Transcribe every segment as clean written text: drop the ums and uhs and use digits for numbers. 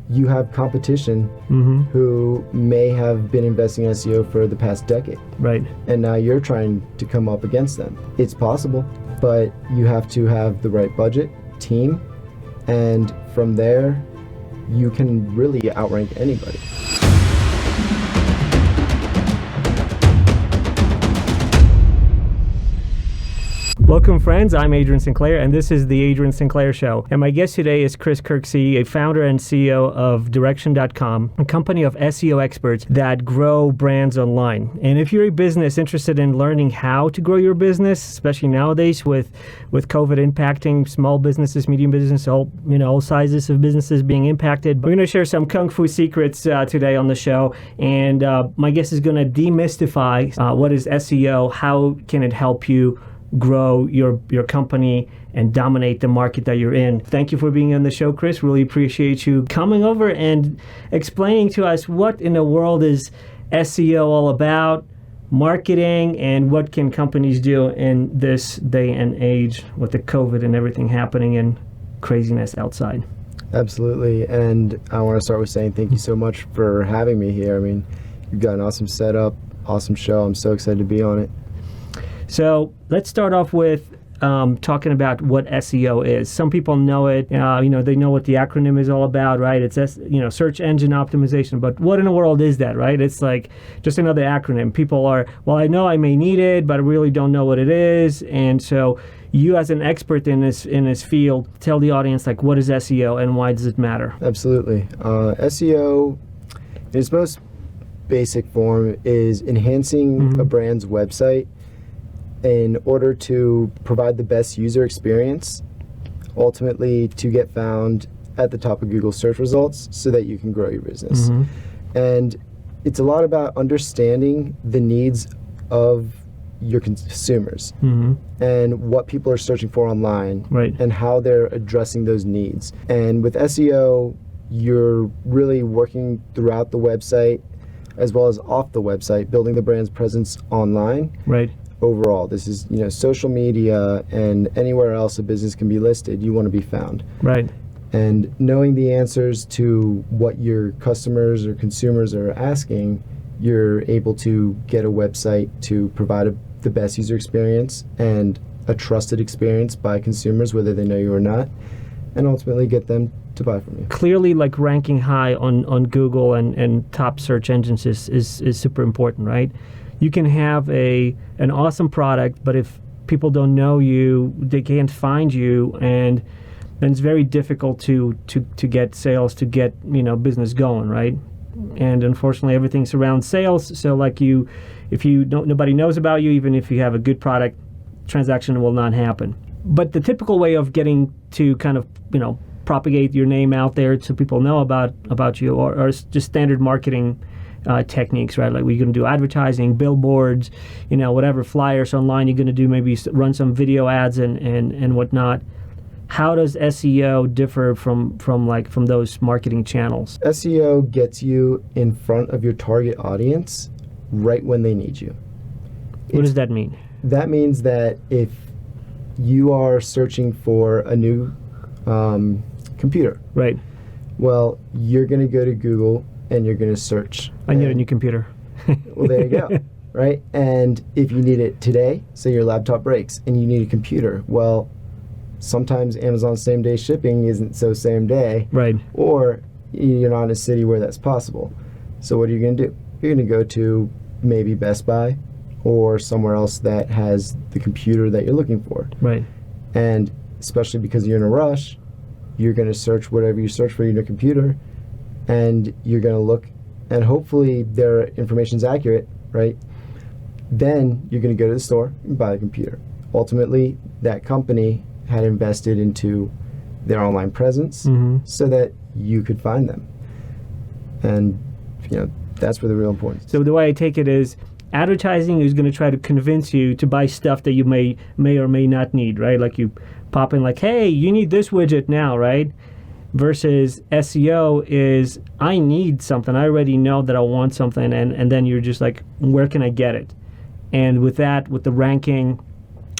you have competition who may have been investing in SEO for the past decade. Right. And now you're trying to come up against them. It's possible, but you have to have the right budget, team, and from there, you can really outrank anybody. Welcome, friends. I'm Adrian Sinclair, and this is the Adrian Sinclair Show. And my guest today is Chris Kirksey, a founder and CEO of Direction.com, a company of SEO experts that grow brands online. And if you're a business interested in learning how to grow your business, especially nowadays with COVID impacting small businesses, medium businesses, all sizes of businesses being impacted, we're going to share some kung fu secrets today on the show. And my guest is going to demystify what is SEO, how can it help you grow your company and dominate the market that you're in. Thank you for being on the show, Chris. Really appreciate you coming over and explaining to us what in the world is SEO all about, marketing, and what can companies do in this day and age with the COVID and everything happening and craziness outside. Absolutely. And I want to start with saying thank you so much for having me here. I mean, you've got an awesome setup, awesome show. I'm so excited to be on it. So let's start off with talking about what SEO is. Some people know it. They know what the acronym is all about, right? It's search engine optimization. But what in the world is that, right? It's like just another acronym. People are, well, I know I may need it, but I really don't know what it is. And so you, as an expert in this field, tell the audience like what is SEO and why does it matter? Absolutely. SEO, in its most basic form, is enhancing a brand's website in order to provide the best user experience, ultimately to get found at the top of Google search results so that you can grow your business. And it's a lot about understanding the needs of your consumers and what people are searching for online, right, and how they're addressing those needs. And with SEO, you're really working throughout the website as well as off the website, building the brand's presence online. Right. Overall, this is social media and anywhere else a business can be listed. You want to be found, right? And knowing the answers to what your customers or consumers are asking, you're able to get a website to provide the best user experience and a trusted experience by consumers, whether they know you or not, and ultimately get them to buy from you. Clearly, like ranking high on Google and top search engines is super important, right? You can have an awesome product, but if people don't know you, they can't find you, and then it's very difficult to get sales, to get business going, right? And unfortunately, everything surrounds sales. So if nobody knows about you, even if you have a good product, transaction will not happen. But the typical way of getting to kind of propagate your name out there so people know about you, or just standard marketing techniques, right? Like we're going to do advertising, billboards, whatever, flyers online. You're going to do maybe run some video ads and whatnot. How does SEO differ from those marketing channels? SEO gets you in front of your target audience right when they need you. What does that mean? That means that if you are searching for a new computer, right? Well, you're going to go to Google and you're going to search. I need a new computer. Well, there you go, right? And if you need it today, say your laptop breaks and you need a computer, well, sometimes Amazon's same-day shipping isn't so same day, right? Or you're not in a city where that's possible. So what are you going to do? You're going to go to maybe Best Buy or somewhere else that has the computer that you're looking for. Right. And especially because you're in a rush, you're going to search whatever you search for in your computer, and you're going to look, and hopefully their information's accurate, right? Then you're going to go to the store and buy the computer. Ultimately, that company had invested into their online presence so that you could find them. And that's where the real importance. So the way I take it is advertising is going to try to convince you to buy stuff that you may or may not need, right? Like you pop in like, hey, you need this widget now, right? Versus SEO is, I need something. I already know that I want something, and then you're just like, where can I get it? And with that, with the ranking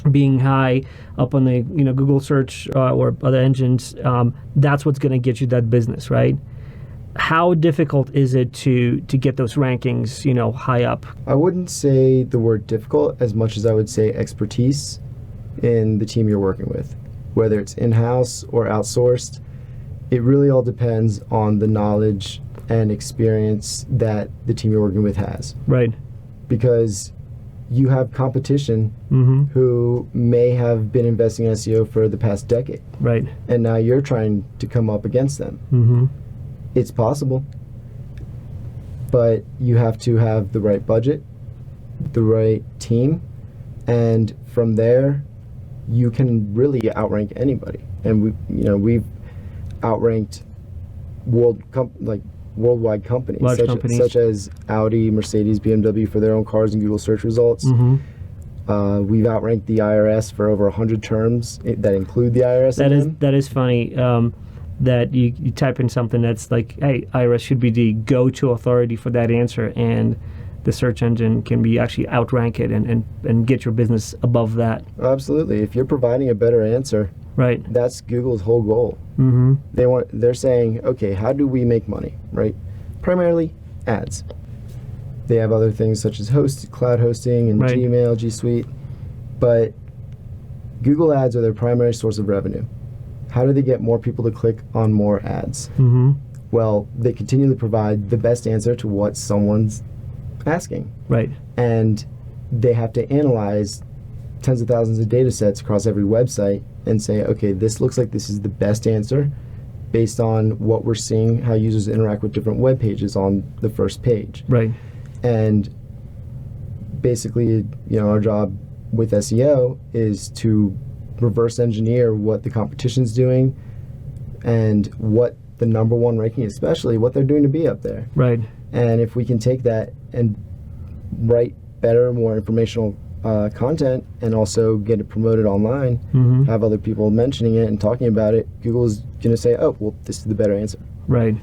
being high up on the Google search or other engines, that's what's going to get you that business, right? how difficult is it to get those rankings, high up? I wouldn't say the word difficult as much as I would say expertise in the team you're working with. Whether it's in-house or outsourced, it really all depends on the knowledge and experience that the team you're working with has. Right. Because you have competition who may have been investing in SEO for the past decade. Right. And now you're trying to come up against them. It's possible. But you have to have the right budget, the right team, and from there you can really outrank anybody. And we've outranked worldwide companies, such as Audi, Mercedes, BMW for their own cars in Google search results. We've outranked the IRS for over 100 terms that include the IRS. That is funny. That you type in something that's like, hey, IRS should be the go-to authority for that answer, and the search engine can be actually outrank it and get your business above that. Absolutely. If you're providing a better answer, right, that's Google's whole goal. They're saying, okay, how do we make money, right? Primarily ads. They have other things such as cloud hosting and Gmail, G Suite, but Google ads are their primary source of revenue. How do they get more people to click on more ads? Well, they continually provide the best answer to what someone's asking. Right. And they have to analyze tens of thousands of data sets across every website and say, okay, this looks like this is the best answer based on what we're seeing, how users interact with different web pages on the first page. Right. And basically, our job with SEO is to reverse engineer what the competition's doing and what the number one ranking, especially what they're doing to be up there. Right. And if we can take that and write better, more informational content and also get it promoted online, have other people mentioning it and talking about it, Google's going to say, oh, well, this is the better answer. Right.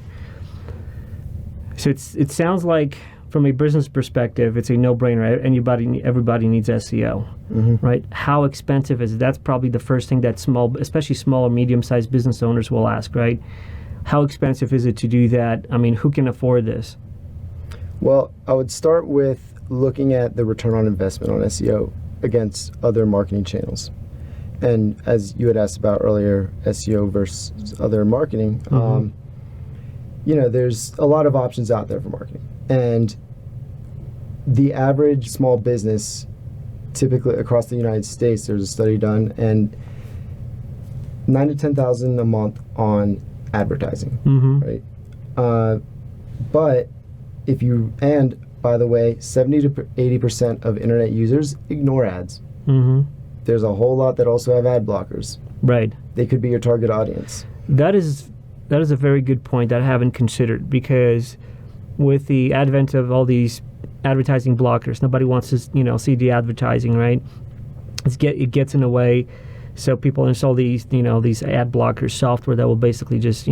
So it sounds like, from a business perspective, it's a no-brainer. Everybody needs SEO, right? How expensive is it? That's probably the first thing that especially small or medium-sized business owners will ask, right? How expensive is it to do that? I mean, who can afford this? Well, I would start with looking at the return on investment on SEO against other marketing channels. And as you had asked about earlier, SEO versus other marketing, there's a lot of options out there for marketing. And the average small business, typically across the United States, there's a study done, and $9,000 to $10,000 a month on advertising, right? But by the way, 70 to 80% of internet users ignore ads. There's a whole lot that also have ad blockers. Right. They could be your target audience. That is a very good point that I haven't considered, because with the advent of all these advertising blockers, nobody wants to see the advertising, right? It gets in the way, so people install these ad blockers software that will basically just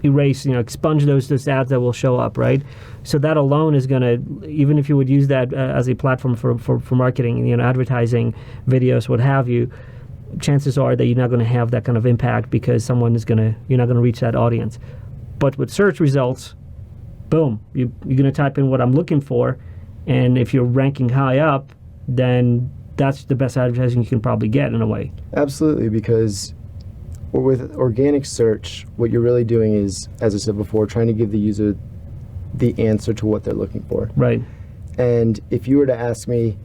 erase, expunge those ads that will show up, right? So that alone is going to, even if you would use that as a platform for marketing, advertising, videos, what have you, chances are that you're not going to have that kind of impact, because you're not going to reach that audience. But with search results, boom, you're going to type in what I'm looking for, and if you're ranking high up, then that's the best advertising you can probably get, in a way. Absolutely, because with organic search, what you're really doing is, as I said before, trying to give the user the answer to what they're looking for. Right. And if you were to ask me,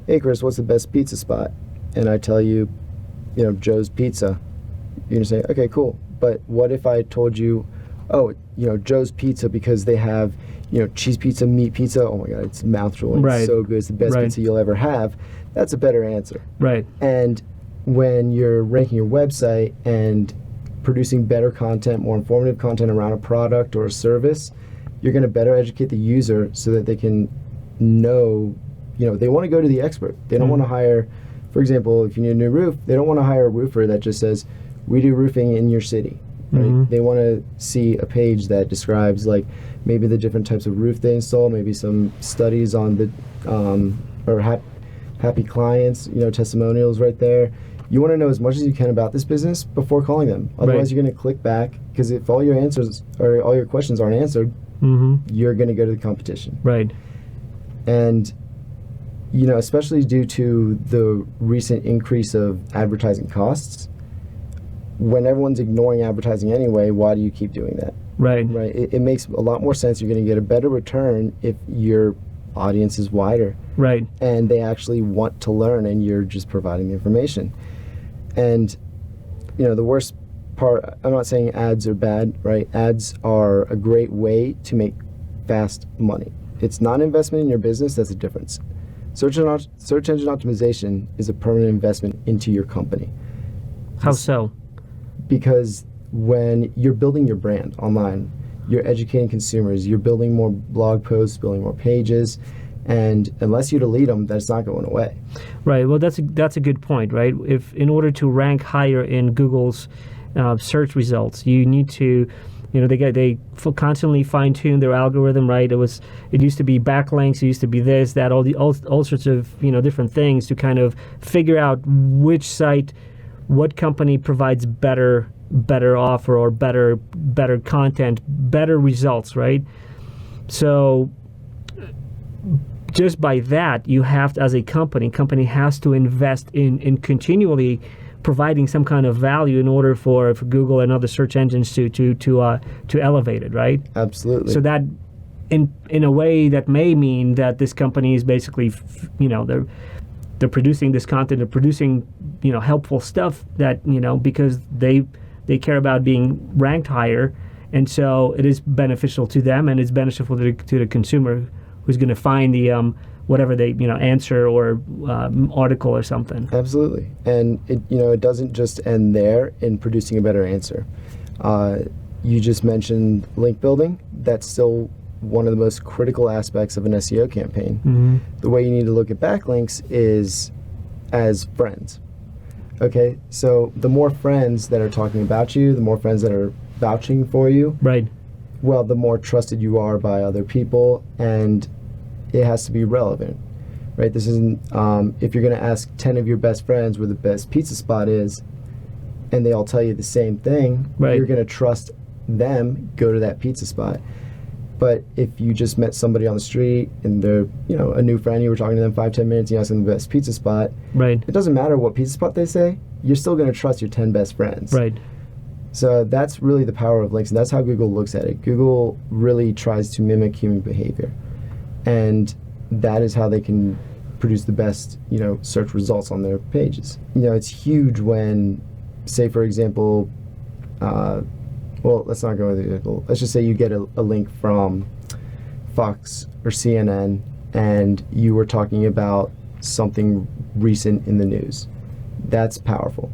hey Chris, what's the best pizza spot? And I tell you, Joe's Pizza, you're going to say, okay, cool. But what if I told you, oh, Joe's Pizza because they have, cheese pizza, meat pizza. Oh my God, it's mouth-watering. Right. It's so good. It's the best pizza you'll ever have. That's a better answer. Right. And when you're ranking your website and producing better content, more informative content around a product or a service, you're going to better educate the user so that they can know, they want to go to the expert. They don't want to hire, for example, if you need a new roof, they don't want to hire a roofer that just says, we do roofing in your city. Right? They want to see a page that describes maybe the different types of roof they install, maybe some studies on the or happy clients, testimonials right there. You want to know as much as you can about this business before calling them. Otherwise, you're going to click back, because if all your answers or all your questions aren't answered, you're going to go to the competition. Right. And, especially due to the recent increase of advertising costs, when everyone's ignoring advertising anyway, why do you keep doing that? Right. Right. It makes a lot more sense. You're going to get a better return if your audience is wider. Right. And they actually want to learn, and you're just providing the information. And, the worst part, I'm not saying ads are bad, right? Ads are a great way to make fast money. It's not an investment in your business, that's the difference. Search engine optimization is a permanent investment into your company. How so? Because when you're building your brand online, you're educating consumers, you're building more blog posts, building more pages, and unless you delete them, that's not going away. Right. Well, that's a good point, right? If in order to rank higher in Google's search results, you need to, they constantly fine tune their algorithm, right? It used to be backlinks, it used to be this, that, all sorts of different things to kind of figure out which site, what company provides better offer or better content, better results, right? So just by that, you have to, as a company has to invest in continually providing some kind of value in order for Google and other search engines to elevate it, right? Absolutely. So that in a way that may mean that this company is basically they're producing this content, they're producing helpful stuff that because they care about being ranked higher, and so it is beneficial to them, and it's beneficial to the consumer who's going to find the whatever they answer or article or something. Absolutely. And it doesn't just end there in producing a better answer. You just mentioned link building. That's still one of the most critical aspects of an SEO campaign. The way you need to look at backlinks is as friends. Okay, so the more friends that are talking about you, the more friends that are vouching for you, right? Well, the more trusted you are by other people, and it has to be relevant, right? This isn't, if you're going to ask 10 of your best friends where the best pizza spot is, and they all tell you the same thing, you're going to trust them, go to that pizza spot. But if you just met somebody on the street and they're, a new friend, you were talking to them 5-10 minutes, you ask them the best pizza spot, right? It doesn't matter what pizza spot they say, you're still going to trust your 10 best friends. Right. So that's really the power of links, and that's how Google looks at it. Google really tries to mimic human behavior, and that is how they can produce the best, search results on their pages. It's huge when, say, for example, well, let's not go with the example. Let's just say you get a link from Fox or CNN, and you were talking about something recent in the news. That's powerful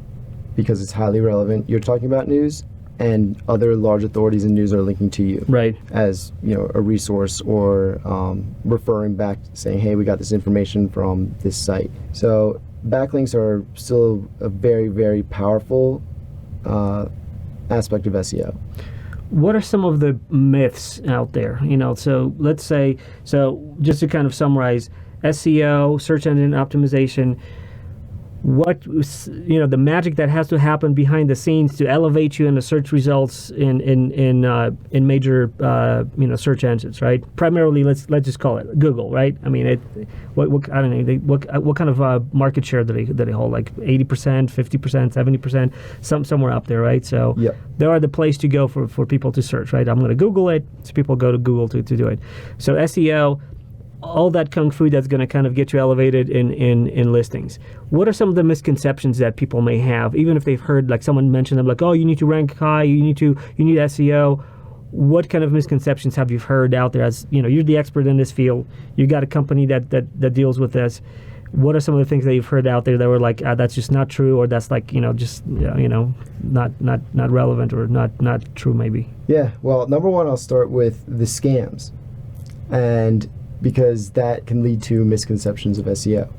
because it's highly relevant. You're talking about news, and other large authorities in news are linking to you, right, as a resource, or referring back, saying, "Hey, we got this information from this site." So backlinks are still a very, very powerful aspect of SEO. What are some of the myths out there? So let's say, just to kind of summarize, SEO, search engine optimization, what the magic that has to happen behind the scenes to elevate you in the search results in major search engines, right? Primarily, let's just call it Google, right? I mean, what I don't know, what kind of market share do they hold? Like 80%, 50%, 70%, somewhere up there, right? So they are the place to go for people to search, right? I'm going to Google it, so people go to Google to do it. So SEO, all that kung fu that's going to kind of get you elevated in listings. What are some of the misconceptions that people may have, even if they've heard like someone mention them, like, oh, you need to rank high, you need SEO? What kind of misconceptions have you heard out there? As you're the expert in this field, you got a company that deals with this. What are some of the things that you've heard out there that were like, that's just not true, or that's like just not relevant, or not true maybe? Yeah. Well, number one, I'll start with the scams, and because that can lead to misconceptions of SEO.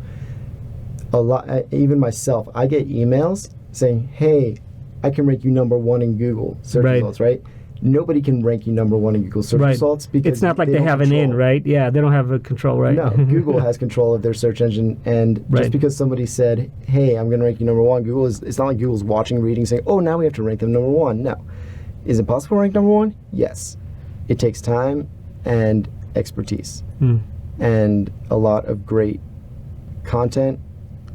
A lot, even myself, I get emails saying, "Hey, I can rank you number one in Google search results," right? nobody can rank you number one in Google search Right. results because It's not like they don't have an in, control. right? Yeah, they don't have a control, right? No, Google has control of their search engine, and Right. just because somebody said, "Hey, I'm going to rank you number one," it's not like Google's watching, reading, saying, "Oh, now we have to rank them number one." No, is it possible to rank number one? Yes, it takes time and expertise, and a lot of great content,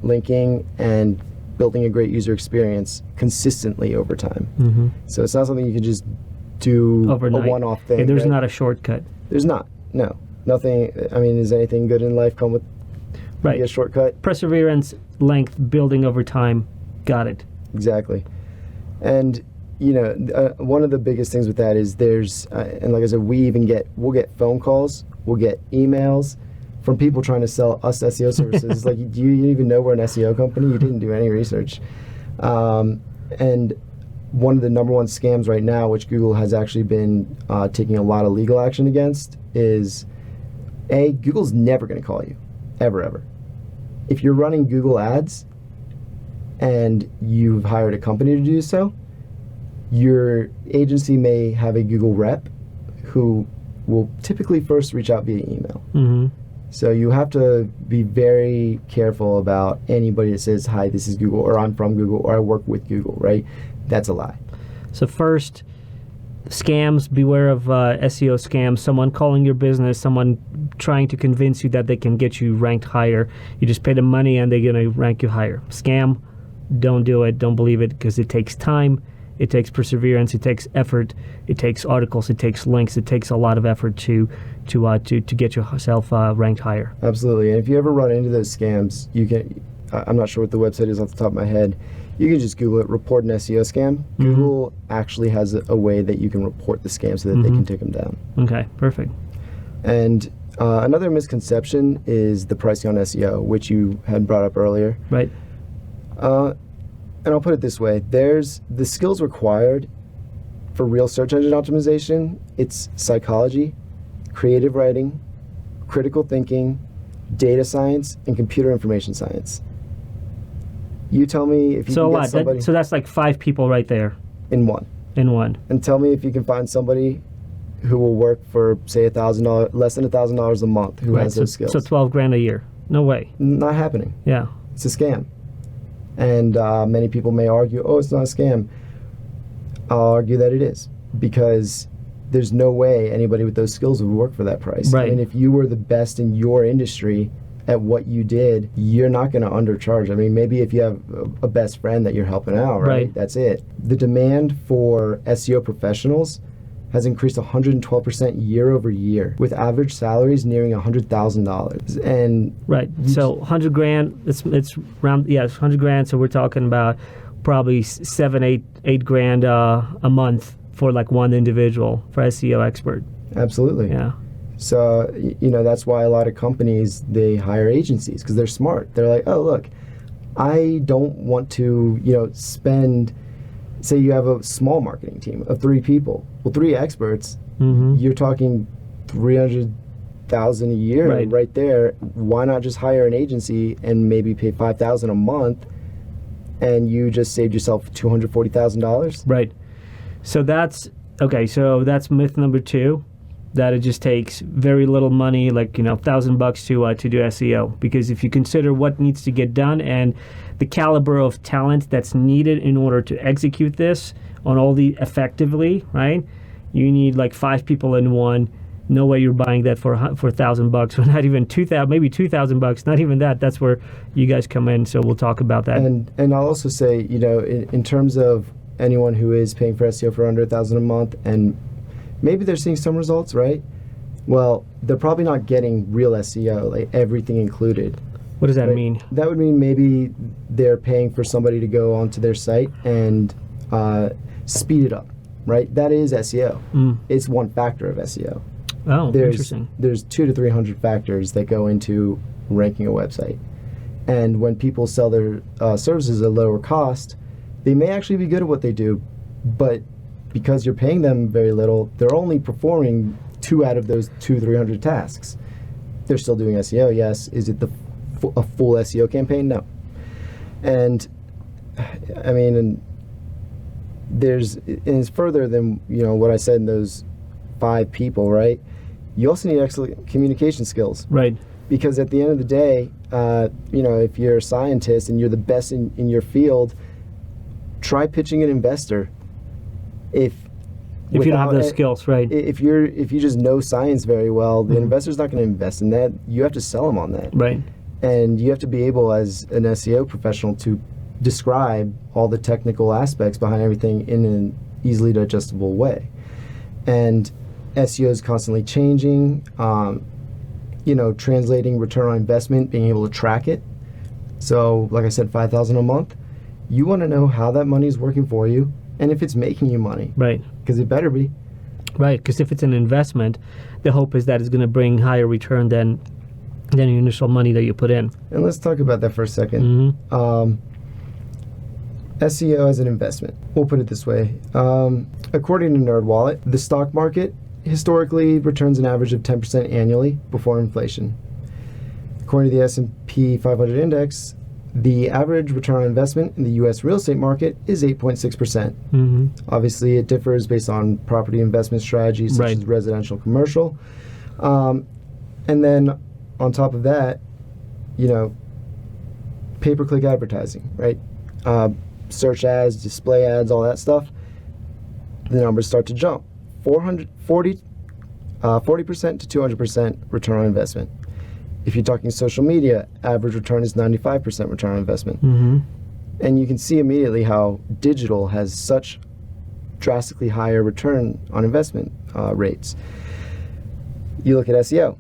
linking, and building a great user experience consistently over time. So it's not something you can just do Overnight. a one-off thing. Yeah, there's right? not a shortcut. There's not. No. Nothing. I mean, is anything good in life come with Right. a shortcut? Perseverance, length, building over time. Got it. Exactly. And, you know, one of the biggest things with that is and like I said, we'll get phone calls, we'll get emails from people trying to sell us SEO services. It's like, do you even know we're an SEO company? You didn't do any research. And one of the number one scams right now, which Google has actually been taking a lot of legal action against, is Google's never going to call you, ever. If you're running Google ads and you've hired a company to do so, your agency may have a Google rep who will typically first reach out via email. So you have to be very careful about anybody that says, "Hi, this is Google," or "I'm from Google," or "I work with Google," right? That's a lie. So first, scams, beware of SEO scams, someone calling your business, someone trying to convince you that they can get you ranked higher. You just pay them money and they're going to rank you higher. Scam, don't do it, don't believe it, because it takes time, it takes perseverance, it takes effort, it takes articles, it takes links, it takes a lot of effort to get yourself ranked higher. Absolutely. And if you ever run into those scams, you can, I'm not sure what the website is off the top of my head, you can just Google it, report an SEO scam. Google actually has a way that you can report the scam so that they can take them down. Okay, perfect. And another misconception is the pricing on SEO, which you had brought up earlier. Right. And I'll put it this way, there's the skills required for real search engine optimization. It's psychology, creative writing, critical thinking, data science, and computer information science. You tell me if you So a can lot. get somebody So that's like 5 people right there in one. in one. And tell me if you can find somebody who will work for, say, $1,000, less than $1,000 a month, who has those skills. So 12 grand a year. No way. Not happening. Yeah. It's a scam. And many people may argue, "Oh, it's not a scam." I'll argue that it is, because there's no way anybody with those skills would work for that price. Right. I mean, if you were the best in your industry at what you did, you're not going to undercharge. I mean, maybe if you have a best friend that you're helping out, right? That's it. The demand for SEO professionals has increased 112% year over year, with average salaries nearing $100,000. And Right. So 100 grand. It's around. Yeah, it's 100 grand. So we're talking about probably 8 grand a month for like one individual for SEO expert. absolutely. Yeah. So, you know, that's why a lot of companies, they hire agencies, because they're smart. They're like, "Oh, look, I don't want to, spend," say you have a small marketing team of 3 people. Well, 3 experts, you're talking 300,000 a year right there. Why not just hire an agency and maybe pay $5,000 a month, and you just saved yourself $240,000? Right. So that's okay. So that's myth number 2, that it just takes very little money, like $1,000 to do SEO. Because if you consider what needs to get done and the caliber of talent that's needed in order to execute this on all the effectively, right? You need like 5 people in one. No way you're buying that for $1,000, or not even $2,000, maybe $2,000. Not even that. That's where you guys come in. So we'll talk about that. And I'll also say, in terms of anyone who is paying for SEO for under $1,000 a month, and maybe they're seeing some results, right? Well, they're probably not getting real SEO, like everything included. What does that Right? mean? That would mean maybe they're paying for somebody to go onto their site and speed it up, right? That is SEO. It's one factor of SEO. Oh, There's interesting. 200 to 300 factors that go into ranking a website. And when people sell their services at a lower cost, they may actually be good at what they do, but because you're paying them very little, they're only performing 2 out of those 300 tasks. They're still doing SEO, yes. Is it a full SEO campaign? No. And I mean, and it's further than what I said in those 5 people, right? You also need excellent communication skills, right? Because at the end of the day, if you're a scientist and you're the best in your field, try pitching an investor. If you don't have those skills, right? If you just know science very well, the investor's not going to invest in that. You have to sell them on that, right? And you have to be able, as an SEO professional, to describe all the technical aspects behind everything in an easily digestible way. And SEO is constantly changing. Translating return on investment, being able to track it. So, like I said, $5,000 a month. You want to know how that money is working for you, and if it's making you money, right? Because it better be, right? Because if it's an investment, the hope is that it's going to bring higher return than your initial money that you put in. And let's talk about that for a second. SEO as an investment. We'll put it this way. According to NerdWallet, the stock market historically returns an average of 10% annually before inflation. According to the S&P 500 index, the average return on investment in the U.S. real estate market is 8.6%. Obviously, it differs based on property investment strategies such as residential, commercial. And then on top of that, pay-per-click advertising, right? Search ads, display ads, all that stuff. The numbers start to jump. 40% to 200% return on investment. If you're talking social media, average return is 95% return on investment. And you can see immediately how digital has such drastically higher return on investment rates. You look at SEO,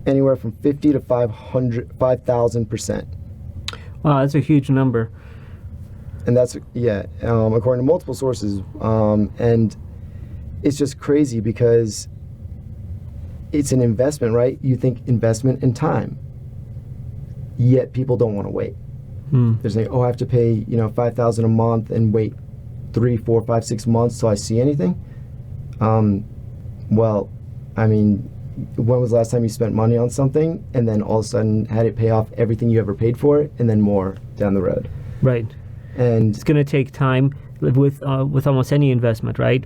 anywhere from 50 to 5,000%. Wow, that's a huge number. And that's, according to multiple sources. And it's just crazy because it's an investment, right? You think investment in time, yet people don't want to wait. They're saying, I have to pay, $5,000 a month and wait 3, 4, 5, 6 months till I see anything. Well, I mean, when was the last time you spent money on something and then all of a sudden had it pay off everything you ever paid for it and then more down the road? Right. And it's going to take time with almost any investment, right?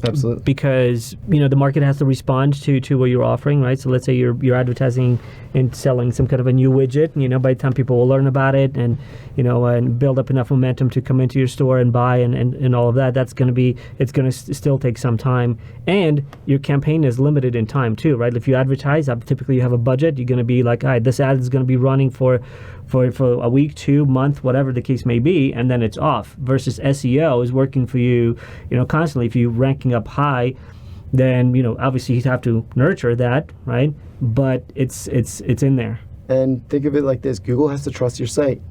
Absolutely. Because the market has to respond to what you're offering, right? So let's say you're advertising and selling some kind of a new widget. By the time people will learn about it and and build up enough momentum to come into your store and buy and all of that, it's going to still take some time. And your campaign is limited in time too, right? If you advertise, typically you have a budget. You're going to be like, all right, this ad is going to be running for a week, 2 month, whatever the case may be, and then it's off. Versus SEO is working for you, constantly. If you're ranking up high, then obviously you have to nurture that, right? But it's in there. And think of it like this: Google has to trust your site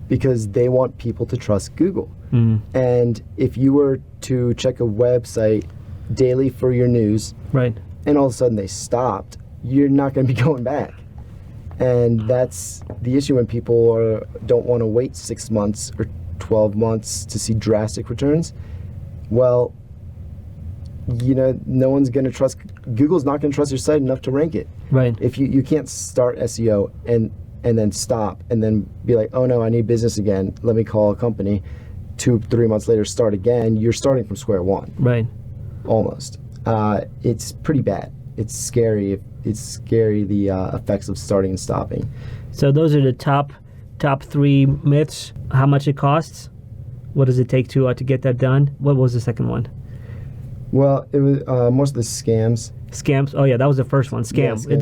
because they want people to trust Google. And if you were to check a website daily for your news, right, and all of a sudden they stopped, you're not going to be going back. And that's the issue when people don't want to wait 6 months or 12 months to see drastic returns. Well, no one's going to trust, Google's not going to trust your site enough to rank it. Right. If you can't start SEO and then stop and then be like, oh no, I need business again, let me call a company, 2-3 months later start again, you're starting from square one. Right. Almost. It's pretty bad. It's scary. It's scary, the effects of starting and stopping. So those are the top 3 myths. How much it costs? What does it take to get that done? What was the second one? Well, it was most of the scams. Scams. Oh yeah, that was the first one. Scams. Yeah,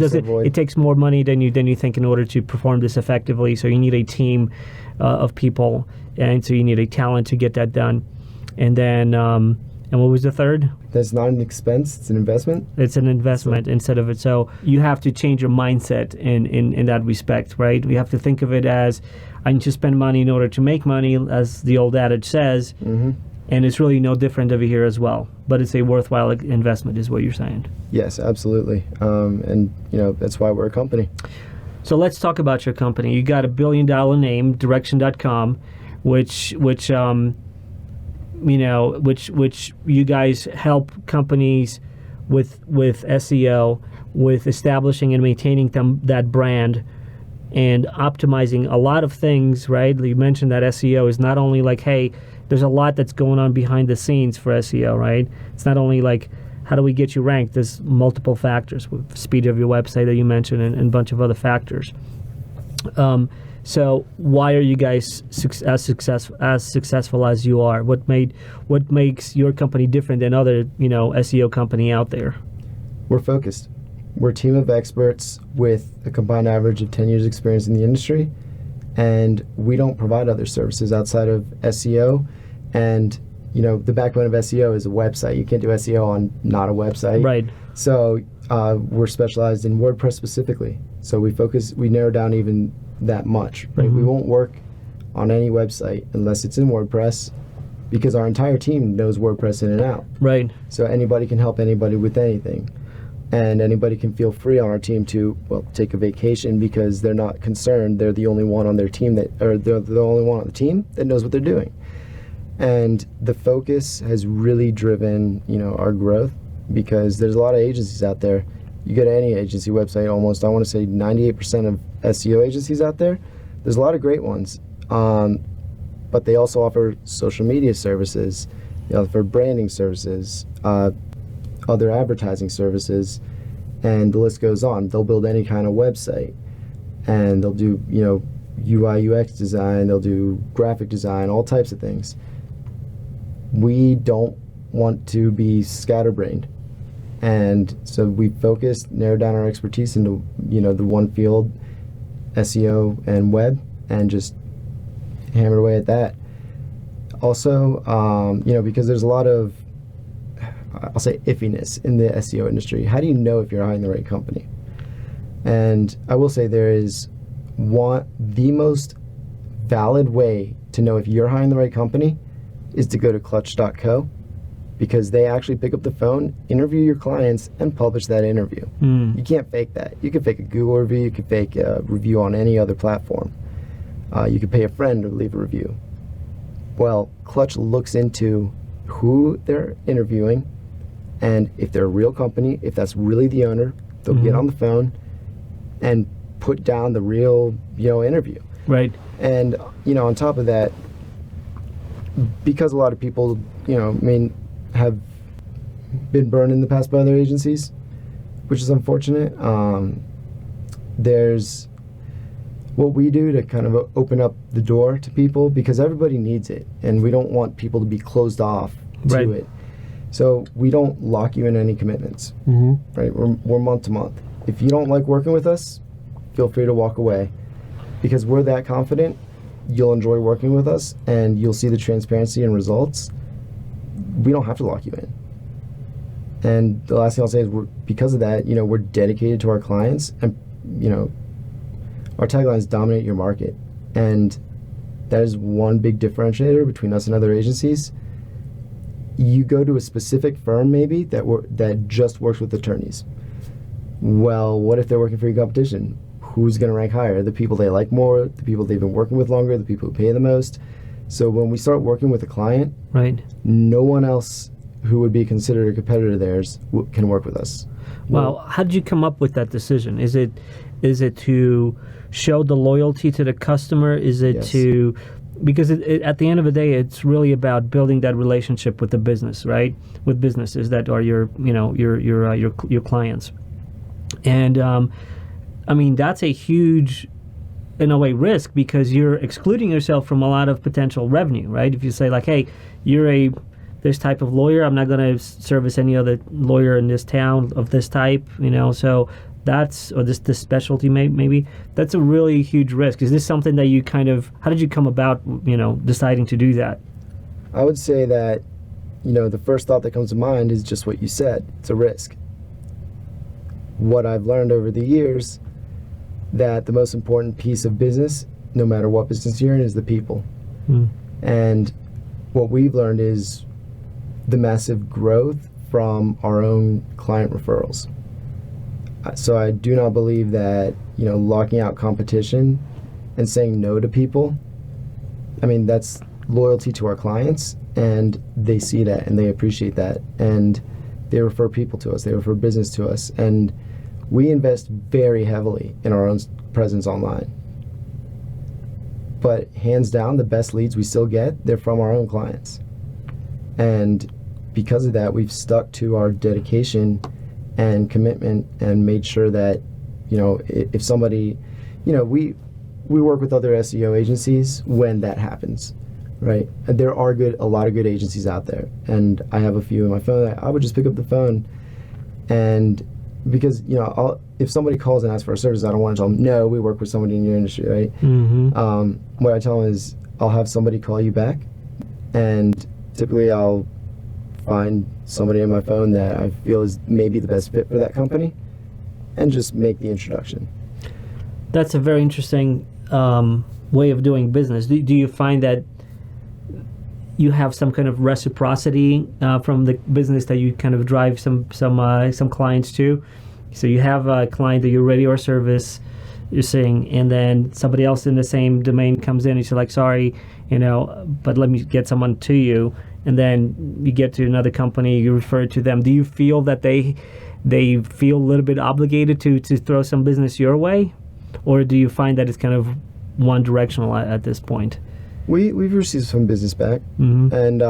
it takes more money than you think in order to perform this effectively. So you need a team of people, and so you need a talent to get that done. And then and what was the third? That's not an expense, it's an investment. It's an investment instead of it. So you have to change your mindset in that respect, right? We have to think of it as, I need to spend money in order to make money, as the old adage says. And it's really no different over here as well. But it's a worthwhile investment is what you're saying. Yes, absolutely. And that's why we're a company. So let's talk about your company. You got $1 billion name, Direction.com, which you guys help companies with SEO, with establishing and maintaining that brand and optimizing a lot of things, right? You mentioned that SEO is not only like, hey, there's a lot that's going on behind the scenes for SEO, right? It's not only like, how do we get you ranked? There's multiple factors, with speed of your website that you mentioned, and a bunch of other factors. So why are you guys as successful as you are? What makes your company different than other SEO company out there? We're focused. We're a team of experts with a combined average of 10 years experience in the industry, and we don't provide other services outside of SEO. And the backbone of SEO is a website. You can't do SEO on not a website. Right. So we're specialized in WordPress specifically. So we narrow down even that much. Right. Mm-hmm. We won't work on any website unless it's in WordPress, because our entire team knows WordPress in and out. Right. So anybody can help anybody with anything. And anybody can feel free on our team to, take a vacation because they're not concerned. They're the only one on their team they're the only one on the team that knows what they're doing. And the focus has really driven, our growth, because there's a lot of agencies out there. You go to any agency website, almost, I want to say 98% of SEO agencies out there. There's a lot of great ones, but they also offer social media services, they offer branding services, other advertising services, and the list goes on. They'll build any kind of website, and they'll do, UI, UX design, they'll do graphic design, all types of things. We don't want to be scatterbrained. And so we focused, narrowed down our expertise into, the one field, SEO and web, and just hammered away at that. Also, because there's a lot of, I'll say, iffiness in the SEO industry. How do you know if you're hiring the right company? And I will say there is the most valid way to know if you're hiring the right company is to go to clutch.co, because they actually pick up the phone, interview your clients, and publish that interview. You can't fake that. You can fake a Google review, you can fake a review on any other platform. You can pay a friend to leave a review. Well, Clutch looks into who they're interviewing, and if they're a real company, if that's really the owner, they'll get on the phone and put down the real, interview. Right. And, on top of that, because a lot of people, have been burned in the past by other agencies, which is unfortunate, there's what we do to kind of open up the door to people, because everybody needs it, and we don't want people to be closed off to it. So we don't lock you in any commitments, right? We're month to month. If you don't like working with us, feel free to walk away, because we're that confident you'll enjoy working with us and you'll see the transparency and results. We don't have to lock you in. And the last thing I'll say is, because of that, we're dedicated to our clients, and our tagline is dominate your market, and that is one big differentiator between us and other agencies. You go to a specific firm maybe that just works with attorneys. Well, what if they're working for your competition? Who's going to rank higher? The people they like more, the people they've been working with longer, the people who pay the most. So when we start working with a client, no one else who would be considered a competitor of theirs can work with us. Well, how did you come up with that decision? Is it to show the loyalty to the customer? Is it to, because at the end of the day, it's really about building that relationship with the business, right? With businesses that are your clients. And that's a huge, in a way, risk, because you're excluding yourself from a lot of potential revenue, right? If you say like, hey, you're this type of lawyer, I'm not going to service any other lawyer in this town of this type, so that's, or this specialty maybe, that's a really huge risk. Is this something that you how did you come about, deciding to do that? I would say that, the first thought that comes to mind is just what you said. It's a risk. What I've learned over the years, that the most important piece of business, no matter what business you're in, is the people. And what we've learned is the massive growth from our own client referrals. So I do not believe that, locking out competition and saying no to people, that's loyalty to our clients, and they see that and they appreciate that, and they refer people to us, they refer business to us, and we invest very heavily in our own presence online. But hands down, the best leads we still get, they're from our own clients. And because of that, we've stuck to our dedication and commitment and made sure that, if somebody, we work with other SEO agencies when that happens, right? And there are a lot of good agencies out there. And I have a few in my phone. I would just pick up the phone, and because, if somebody calls and asks for a service, I don't want to tell them, no, we work with somebody in your industry, right? Mm-hmm. What I tell them is, I'll have somebody call you back, and typically I'll find somebody in my phone that I feel is maybe the best fit for that company, and just make the introduction. That's a very interesting way of doing business. Do you find that you have some kind of reciprocity from the business that you kind of drive some clients to? So you have a client that you're ready or service, you're saying, and then somebody else in the same domain comes in and you're like, sorry, but let me get someone to you. And then you get to another company, you refer it to them. Do you feel that they feel a little bit obligated to throw some business your way? Or do you find that it's kind of one directional at this point? We've received some business back, mm-hmm. and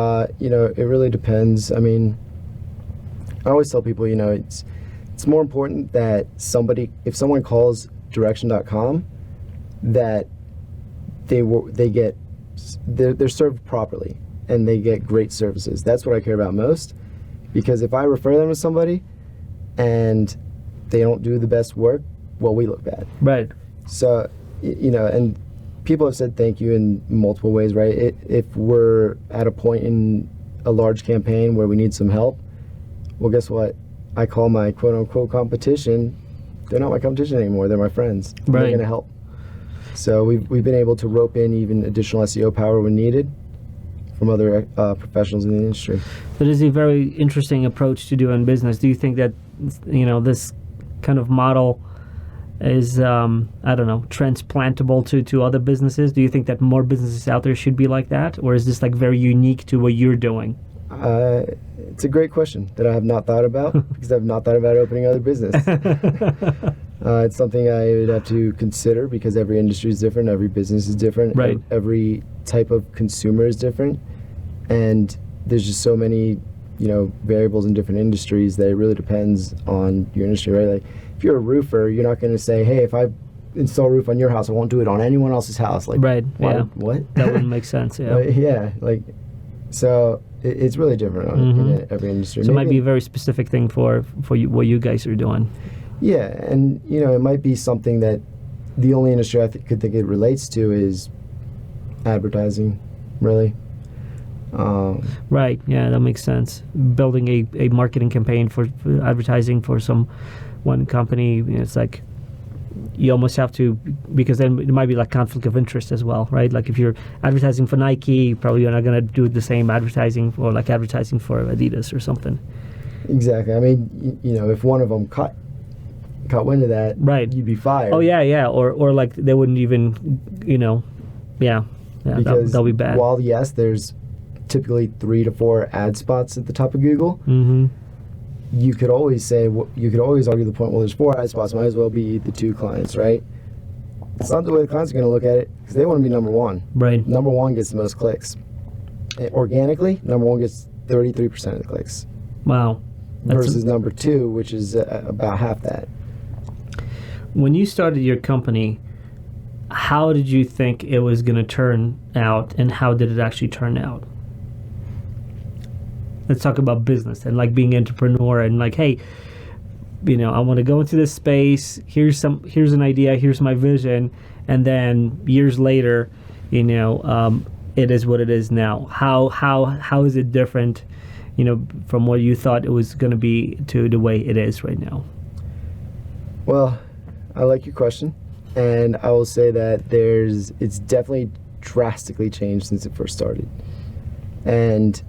it really depends. I mean, I always tell people, it's more important that if someone calls direction.com, that they're served properly and they get great services. That's what I care about most, because if I refer them to somebody and they don't do the best work, well, we look bad. Right. So, and people have said thank you in multiple ways, right? If we're at a point in a large campaign where we need some help, well, guess what? I call my quote-unquote competition. They're not my competition anymore. They're my friends. Right. They're going to help. So we've been able to rope in even additional SEO power when needed from other professionals in the industry. That is a very interesting approach to doing business. Do you think that, this kind of model is, transplantable to other businesses? Do you think that more businesses out there should be like that? Or is this like very unique to what you're doing? It's a great question that I have not thought about because I've not thought about opening other business. It's something I would have to consider because every industry is different, every business is different, right. Every type of consumer is different, and there's just so many, variables in different industries that it really depends on your industry, right? Like if you're a roofer, you're not going to say, hey, if I install a roof on your house, I won't do it on anyone else's house. Like, right? Yeah. What? That wouldn't make sense. Yeah. So it's really different in every industry. So it might be a very specific thing for you, what you guys are doing. Yeah, and it might be something that the only industry I could think it relates to is advertising, really. Right. Yeah, that makes sense. Building a marketing campaign for advertising for one company, it's like you almost have to, because then it might be like conflict of interest as well, right? Like if you're advertising for Nike, probably you're not going to do the same advertising for Adidas or something. Exactly. I mean, if one of them caught wind of that, right, you'd be fired. Oh yeah, or like they wouldn't even, that'll be bad. While yes, there's typically 3 to 4 ad spots at the top of Google. Mm-hmm. You could always argue the point, well, there's 4 ad spots, might as well be the 2 clients, right? It's not the way the clients are going to look at it, because they want to be number 1. Right. Number 1 gets the most clicks. Organically, number 1 gets 33% of the clicks. Wow. Versus number 2, which is about half that. When you started your company, how did you think it was going to turn out, and how did it actually turn out? Let's talk about business and like being an entrepreneur and like, hey, I want to go into this space. Here's an idea. Here's my vision. And then years later, it is what it is now. How is it different, from what you thought it was going to be to the way it is right now? Well, I like your question, and I will say that it's definitely drastically changed since it first started. And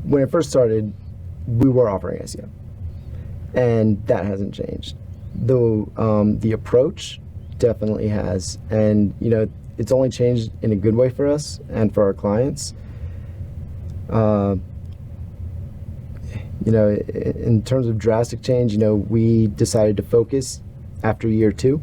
when it first started, we were offering SEO, and that hasn't changed. Though the approach definitely has, and it's only changed in a good way for us and for our clients. In terms of drastic change, we decided to focus after year 2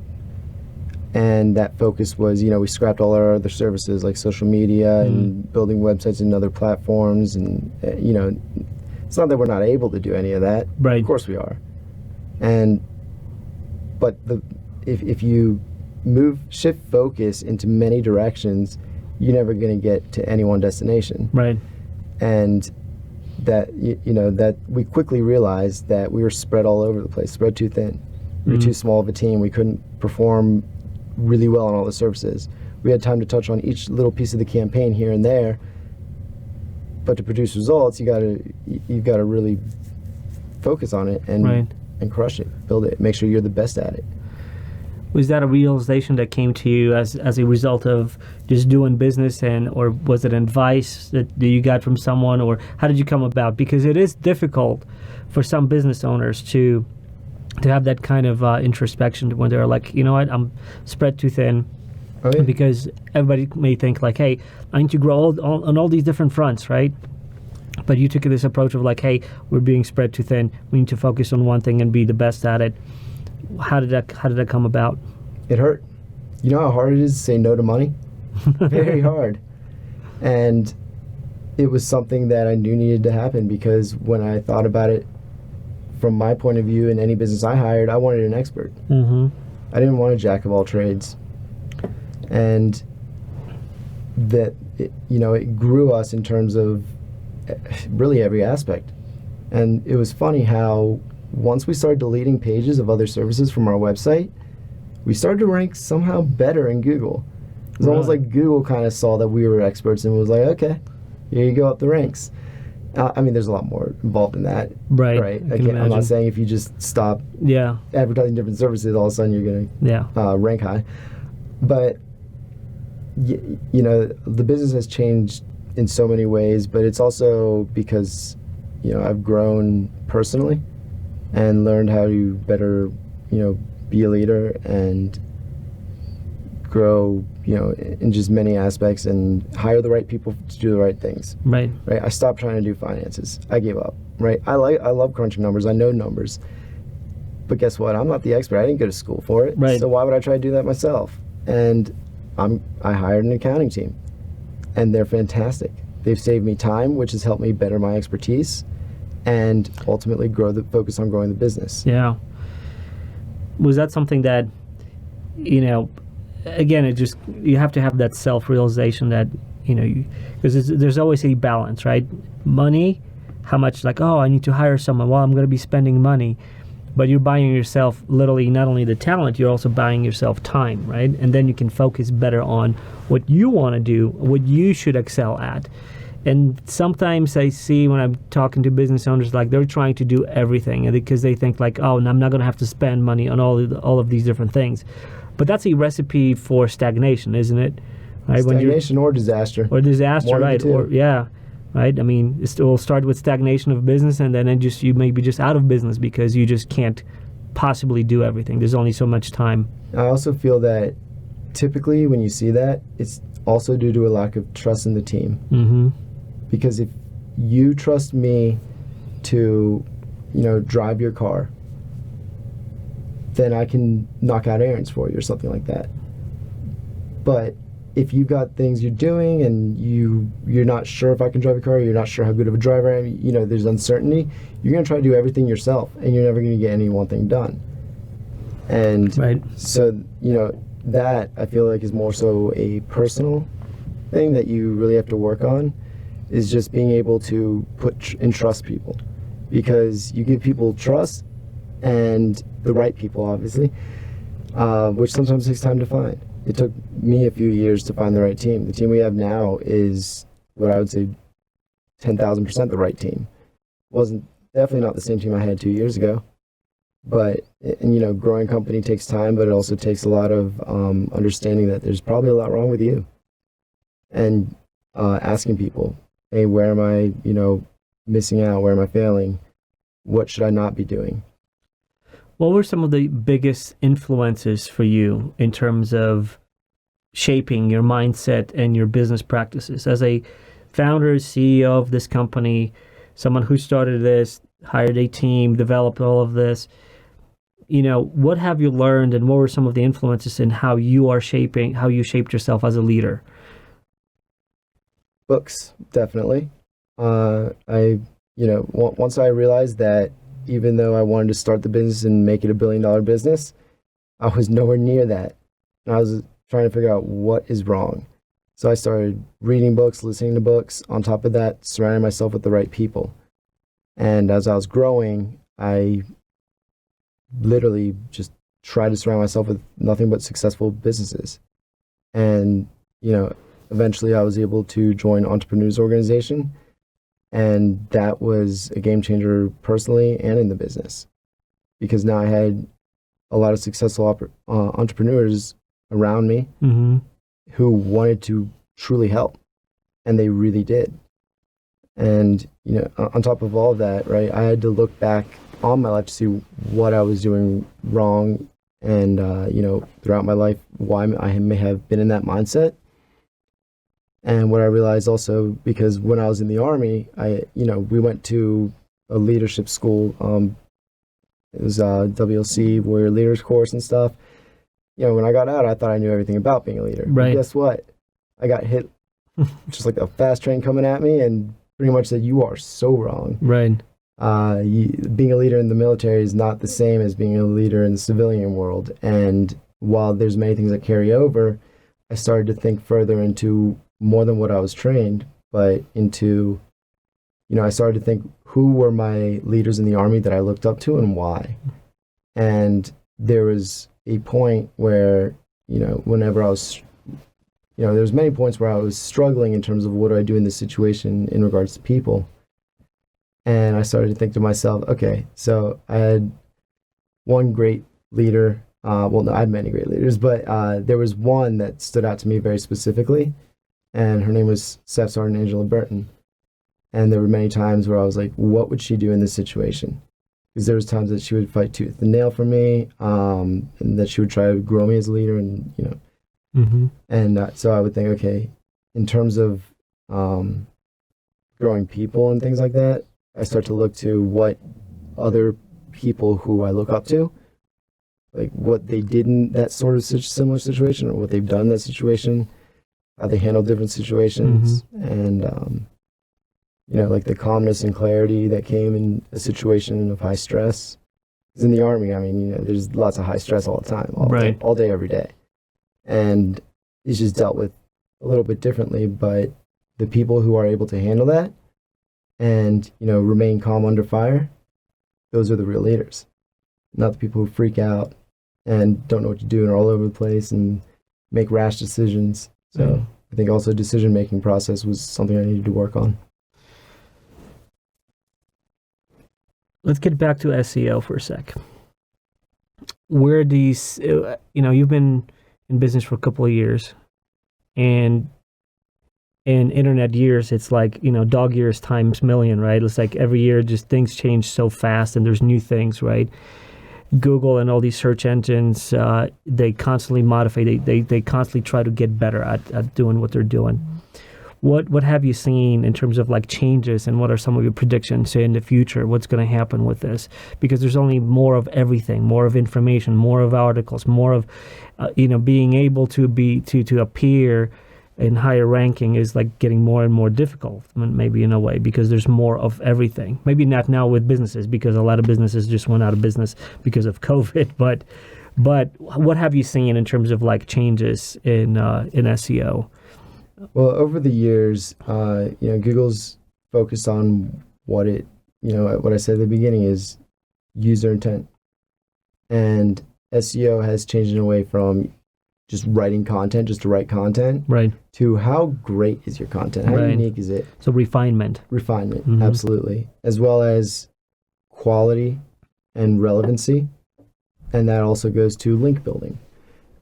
And that focus was, we scrapped all our other services like social media and building websites and other platforms. And, it's not that we're not able to do any of that. Right. Of course we are. But if you shift focus into many directions, you're never going to get to any one destination. Right. And that, that we quickly realized that we were spread all over the place, spread too thin. We were too small of a team. We couldn't perform really well on all the services. We had time to touch on each little piece of the campaign here and there, but to produce results, you've got to really focus on it and crush it, build it, make sure you're the best at it. Was that a realization that came to you as a result of just doing business, or was it advice that you got from someone, or how did you come about? Because it is difficult for some business owners to have that kind of introspection when they're like, you know what, I'm spread too thin. Oh, yeah. Because everybody may think like, hey, I need to grow on all these different fronts, right? But you took this approach of like, hey, we're being spread too thin. We need to focus on one thing and be the best at it. How did that come about? It hurt. You know how hard it is to say no to money? Very hard. And it was something that I knew needed to happen, because when I thought about it from my point of view, in any business I hired, I wanted an expert. I didn't want a jack of all trades. And that, it grew us in terms of really every aspect. And it was funny how once we started deleting pages of other services from our website, we started to rank somehow better in Google. It was almost like Google kind of saw that we were experts and was like, okay, here you go up the ranks. There's a lot more involved in that. Right. I'm not saying if you just stop advertising different services, all of a sudden you're going to rank high. But, the business has changed in so many ways, but it's also because, I've grown personally and learned how to better, be a leader and grow, in just many aspects and hire the right people to do the right things. Right. I stopped trying to do finances. I gave up. I love crunching numbers. I know numbers. But guess what? I'm not the expert. I didn't go to school for it. So why would I try to do that myself? And I hired an accounting team, and they're fantastic. They've saved me time, which has helped me better my expertise and ultimately focus on growing the business. Yeah. Was that something that, again, you have to have that self-realization that, because there's always a balance, right? Money, how much I need to hire someone. Well, I'm going to be spending money. But you're buying yourself literally not only the talent, you're also buying yourself time, right? And then you can focus better on what you want to do, what you should excel at. And sometimes I see when I'm talking to business owners, like they're trying to do everything because they think like, oh, I'm not going to have to spend money on all of these different things. But that's a recipe for stagnation, isn't it? Right? Stagnation or disaster. Or disaster, right? Or right? It will start with stagnation of business, and then you may be just out of business because you just can't possibly do everything. There's only so much time. I also feel that typically when you see that, it's also due to a lack of trust in the team. Because if you trust me to, drive your car, then I can knock out errands for you or something like that. But if you've got things you're doing and you're not sure if I can drive a car, you're not sure how good of a driver I am, there's uncertainty, you're going to try to do everything yourself, and you're never going to get any one thing done. And so, that I feel like is more so a personal thing that you really have to work on, is just being able to trust people. Because you give people trust, and the right people, obviously, which sometimes takes time to find. It took me a few years to find the right team. The team we have now is what I would say 10,000% the right team. Wasn't definitely not the same team I had 2 years ago. But, growing a company takes time, but it also takes a lot of understanding that there's probably a lot wrong with you. And asking people, hey, where am I, missing out? Where am I failing? What should I not be doing? What were some of the biggest influences for you in terms of shaping your mindset and your business practices? As a founder, CEO of this company, someone who started this, hired a team, developed all of this, what have you learned, and what were some of the influences in how you shaped yourself as a leader? Books, definitely. Once I realized that even though I wanted to start the business and make it $1 billion business, I was nowhere near that. And I was trying to figure out what is wrong. So I started reading books, listening to books. On top of that, surrounding myself with the right people. And as I was growing, I literally just tried to surround myself with nothing but successful businesses. And, eventually I was able to join Entrepreneurs Organization. And that was a game changer personally and in the business. Because now I had a lot of successful entrepreneurs around me who wanted to truly help, and they really did. And on top of all of that, right, I had to look back on my life to see what I was doing wrong, and throughout my life, why I may have been in that mindset. And what I realized also, because when I was in the Army, we went to a leadership school. It was WLC, Warrior Leaders course and stuff. When I got out, I thought I knew everything about being a leader. Right. But guess what? I got hit just like a fast train coming at me and pretty much said, you are so wrong. Right. Being a leader in the military is not the same as being a leader in the civilian world. And while there's many things that carry over, I started to think further into more than what I was trained, but into, I started to think, who were my leaders in the Army that I looked up to and why? And there was a point where, whenever I was, there's many points where I was struggling in terms of what do I do in this situation in regards to people. And I started to think to myself, okay, so I had one great leader. No, I had many great leaders, but there was one that stood out to me very specifically, and her name was Staff Sergeant Angela Burton. And there were many times where I was like, what would she do in this situation? Because there was times that she would fight tooth and nail for me, and that she would try to grow me as a leader, and and so I would think, okay, in terms of growing people and things like that, I start to look to what other people who I look up to, like what they did in that sort of similar situation, or what they've done in that situation, how they handle different situations, and like the calmness and clarity that came in a situation of high stress. Because in the Army, there's lots of high stress all the time, all day, every day. And it's just dealt with a little bit differently, but the people who are able to handle that and, remain calm under fire, those are the real leaders. Not the people who freak out and don't know what to do and are all over the place and make rash decisions. So I think also decision-making process was something I needed to work on. Let's get back to SEO for a sec. Where these, you've been in business for a couple of years, and in internet years, it's like, dog years times million, right? It's like every year, just things change so fast, and there's new things, right? Google and all these search engines, they constantly modify, they constantly try to get better at doing what they're doing. What have you seen in terms of like changes, and what are some of your predictions, say, in the future? What's going to happen with this? Because there's only more of everything, more of information, more of articles, more of being able to appear in higher ranking is like getting more and more difficult, maybe in a way, because there's more of everything. Maybe not now with businesses, because a lot of businesses just went out of business because of COVID. But what have you seen in terms of like changes in SEO? Well, over the years, Google's focused on what I said at the beginning is user intent. And SEO has changed in a way from just writing content, just to write content, right, to how great is your content? How unique is it? So refinement, absolutely. As well as quality and relevancy. And that also goes to link building.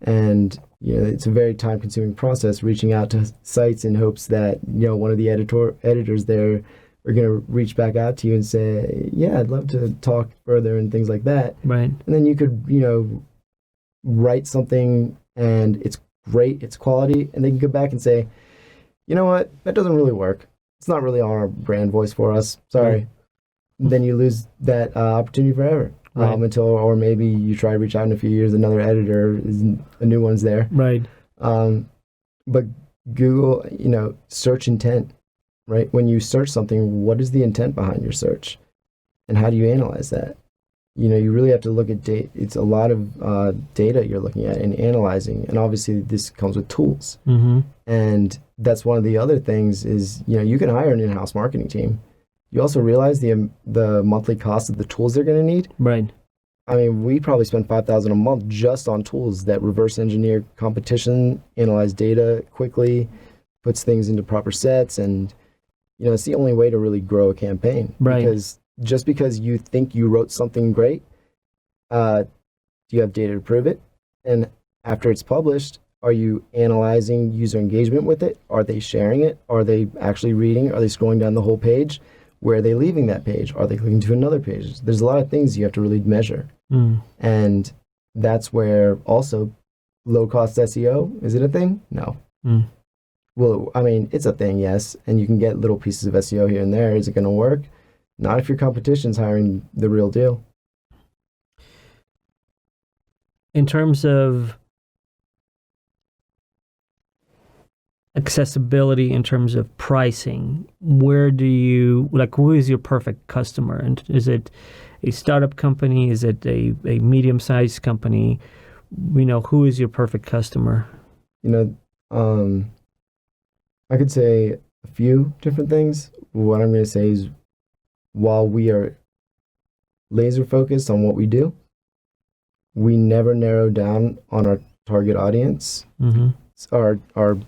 And it's a very time-consuming process, reaching out to sites in hopes that one of the editors there are going to reach back out to you and say, yeah, I'd love to talk further and things like that. Right. And then you could write something and it's great, it's quality, and they can go back and say, you know what, that doesn't really work. It's not really our brand voice for us. Sorry. Then you lose that opportunity forever. Right. or maybe you try to reach out in a few years, another editor, a new one's there. Right. But Google, search intent, right? When you search something, what is the intent behind your search? And how do you analyze that? You really have to look at data. It's a lot of data you're looking at and analyzing. And obviously this comes with tools. Mm-hmm. And that's one of the other things is, you can hire an in-house marketing team. You also realize the monthly cost of the tools they're going to need. Right. I mean, we probably spend $5,000 a month just on tools that reverse engineer competition, analyze data quickly, puts things into proper sets, and it's the only way to really grow a campaign. Right. Because just because you think you wrote something great, do you have data to prove it? And after it's published, are you analyzing user engagement with it? Are they sharing it? Are they actually reading? Are they scrolling down the whole page? Where are they leaving that page? Are they clicking to another page? There's a lot of things you have to really measure. And that's where also low-cost SEO, is it a thing? No. Well, I mean, it's a thing, yes, and you can get little pieces of SEO here and there. Is it going to work? Not if your competition's hiring the real deal. In terms of accessibility, in terms of pricing, who is your perfect customer? And is it a startup company? Is it a medium-sized company? Who is your perfect customer? I could say a few different things. What I'm going to say is, while we are laser focused on what we do, we never narrow down on our target audience, our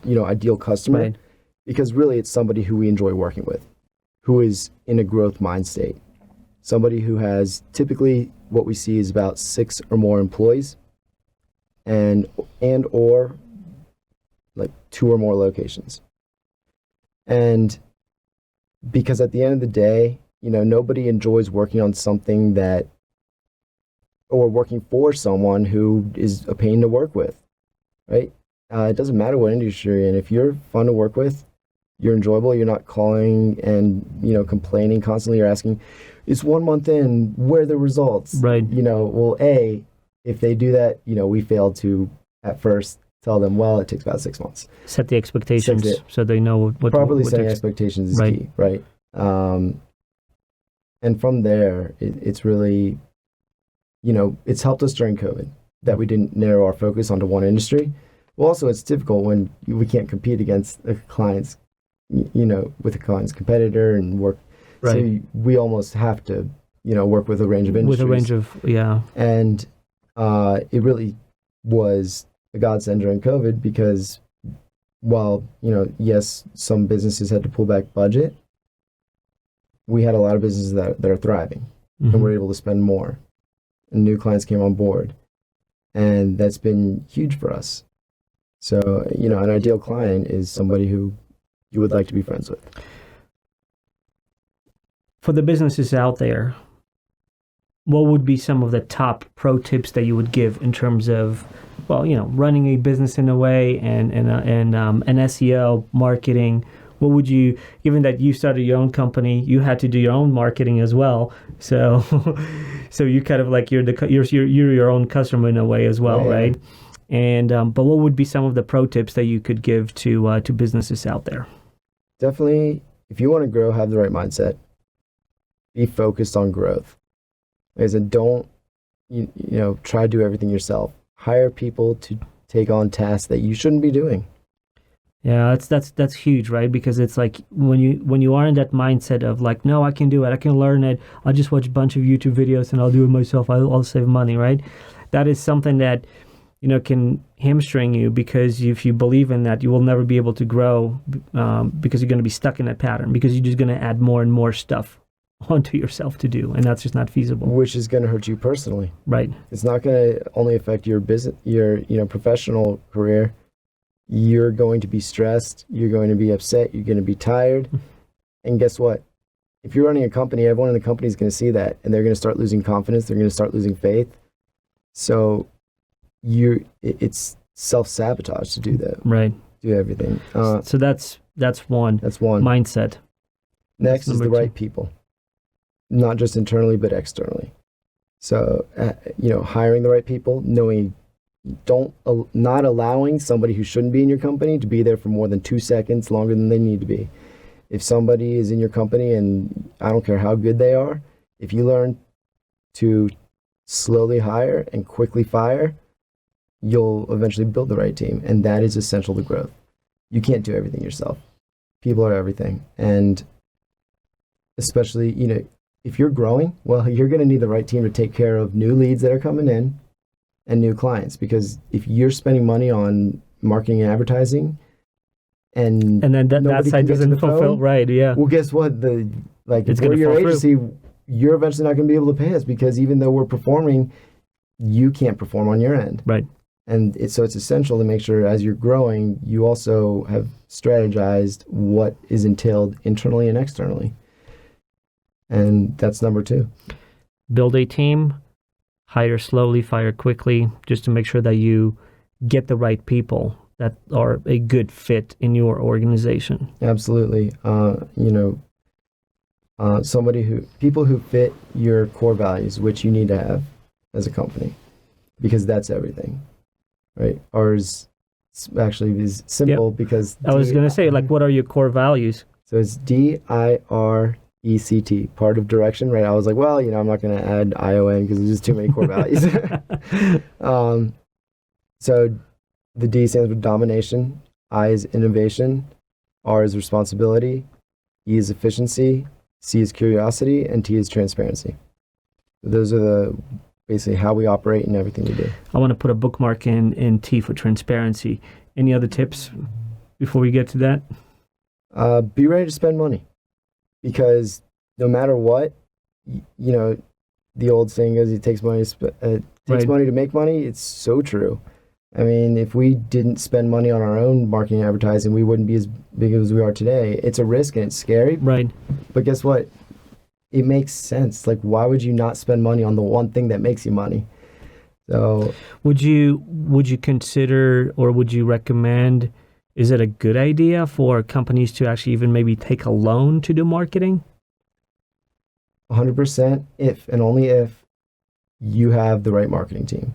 ideal customer, right. Because really it's somebody who we enjoy working with, who is in a growth mind state, somebody who has typically what we see is about 6 or more employees, and or like 2 or more locations. And because at the end of the day, nobody enjoys working on something or working for someone who is a pain to work with, right? It doesn't matter what industry you're in. If you're fun to work with, you're enjoyable, you're not calling and, complaining constantly, you're asking, it's 1 month in, where are the results? Right. Well, if they do that, we fail to, at first, tell them, well, it takes about 6 months. Set the expectations so they know what properly what setting expectations is right. key, right? And from there, it's really, it's helped us during COVID that we didn't narrow our focus onto one industry. Well, also, it's difficult when we can't compete against a client's, with a client's competitor and work. Right. So we almost have to, work with a range of industries. With a range of, yeah. And it really was a godsend during COVID because while, yes, some businesses had to pull back budget, we had a lot of businesses that are thriving and we're able to spend more. And new clients came on board. And that's been huge for us. So, an ideal client is somebody who you would like to be friends with. For the businesses out there, what would be some of the top pro tips that you would give in terms of, running a business in a way and an SEO, marketing? What would you, given that you started your own company, you had to do your own marketing as well. So, so you kind of like you're your own customer in a way as well, right? And but what would be some of the pro tips that you could give to businesses out there? Definitely, if you want to grow, have the right mindset. Be focused on growth. Like I said, don't try to do everything yourself. Hire people to take on tasks that you shouldn't be doing. Yeah, that's huge, right? Because it's like when you are in that mindset of like, no, I can do it, I can learn it, I'll just watch a bunch of YouTube videos and I'll do it myself, I'll save money, right? That is something that can hamstring you, because if you believe in that, you will never be able to grow because you're going to be stuck in that pattern, because you're just going to add more and more stuff onto yourself to do, and that's just not feasible. Which is going to hurt you personally. Right. It's not going to only affect your business, your professional career. You're going to be stressed. You're going to be upset. You're going to be tired. And guess what? If you're running a company, everyone in the company is going to see that, and they're going to start losing confidence. They're going to start losing faith. So it's self-sabotage to do that. Right. Do everything. So that's one. That's one. Mindset. Next is the right people. Not just internally, but externally. So, hiring the right people, not allowing somebody who shouldn't be in your company to be there for more than 2 seconds longer than they need to be. If somebody is in your company, and I don't care how good they are, if you learn to slowly hire and quickly fire, you'll eventually build the right team. And that is essential to growth. You can't do everything yourself. People are everything. And especially, if you're growing, well, you're going to need the right team to take care of new leads that are coming in and new clients. Because if you're spending money on marketing and advertising, and then that side doesn't fulfill, right? Yeah. Well, guess what? If we're your agency, you're eventually not going to be able to pay us, because even though we're performing, you can't perform on your end. Right. And so it's essential to make sure as you're growing, you also have strategized what is entailed internally and externally. And that's number 2. Build a team, hire slowly, fire quickly, just to make sure that you get the right people that are a good fit in your organization. Absolutely. People who fit your core values, which you need to have as a company, because that's everything, right? Ours actually is simple. Because I was going to say, what are your core values? So it's DIRECT, part of direction, right? I was like, well, I'm not going to add ION because there's just too many core values. So the D stands for domination, I is innovation, R is responsibility, E is efficiency, C is curiosity, and T is transparency. Those are basically how we operate and everything we do. I want to put a bookmark in T for transparency. Any other tips before we get to that? Be ready to spend money, because no matter what, the old saying is, it takes money to make money. It's so true. I mean, if we didn't spend money on our own marketing and advertising, we wouldn't be as big as we are today. It's a risk and it's scary. Right. But guess what? It makes sense. Why would you not spend money on the one thing that makes you money? So, would you consider, or would you recommend, is it a good idea for companies to actually even maybe take a loan to do marketing? 100% if and only if you have the right marketing team.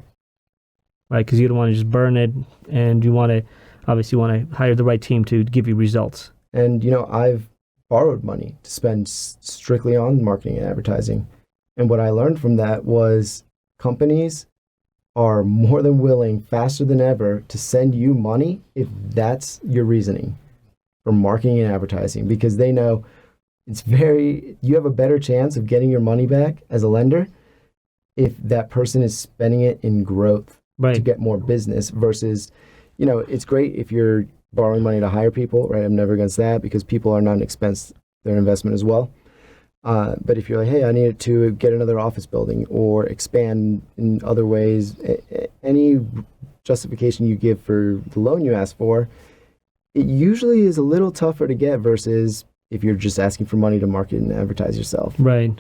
Right, because you don't want to just burn it, and you want to hire the right team to give you results. And I've borrowed money to spend strictly on marketing and advertising, and what I learned from that was companies are more than willing, faster than ever, to send you money if that's your reasoning for marketing and advertising, because they know you have a better chance of getting your money back as a lender if that person is spending it in growth. Right. To get more business versus, it's great if you're borrowing money to hire people, right? I'm never against that, because people are not an expense, they're an investment as well. But if you're like, hey, I need to get another office building or expand in other ways, any justification you give for the loan you ask for, it usually is a little tougher to get versus if you're just asking for money to market and advertise yourself. Right.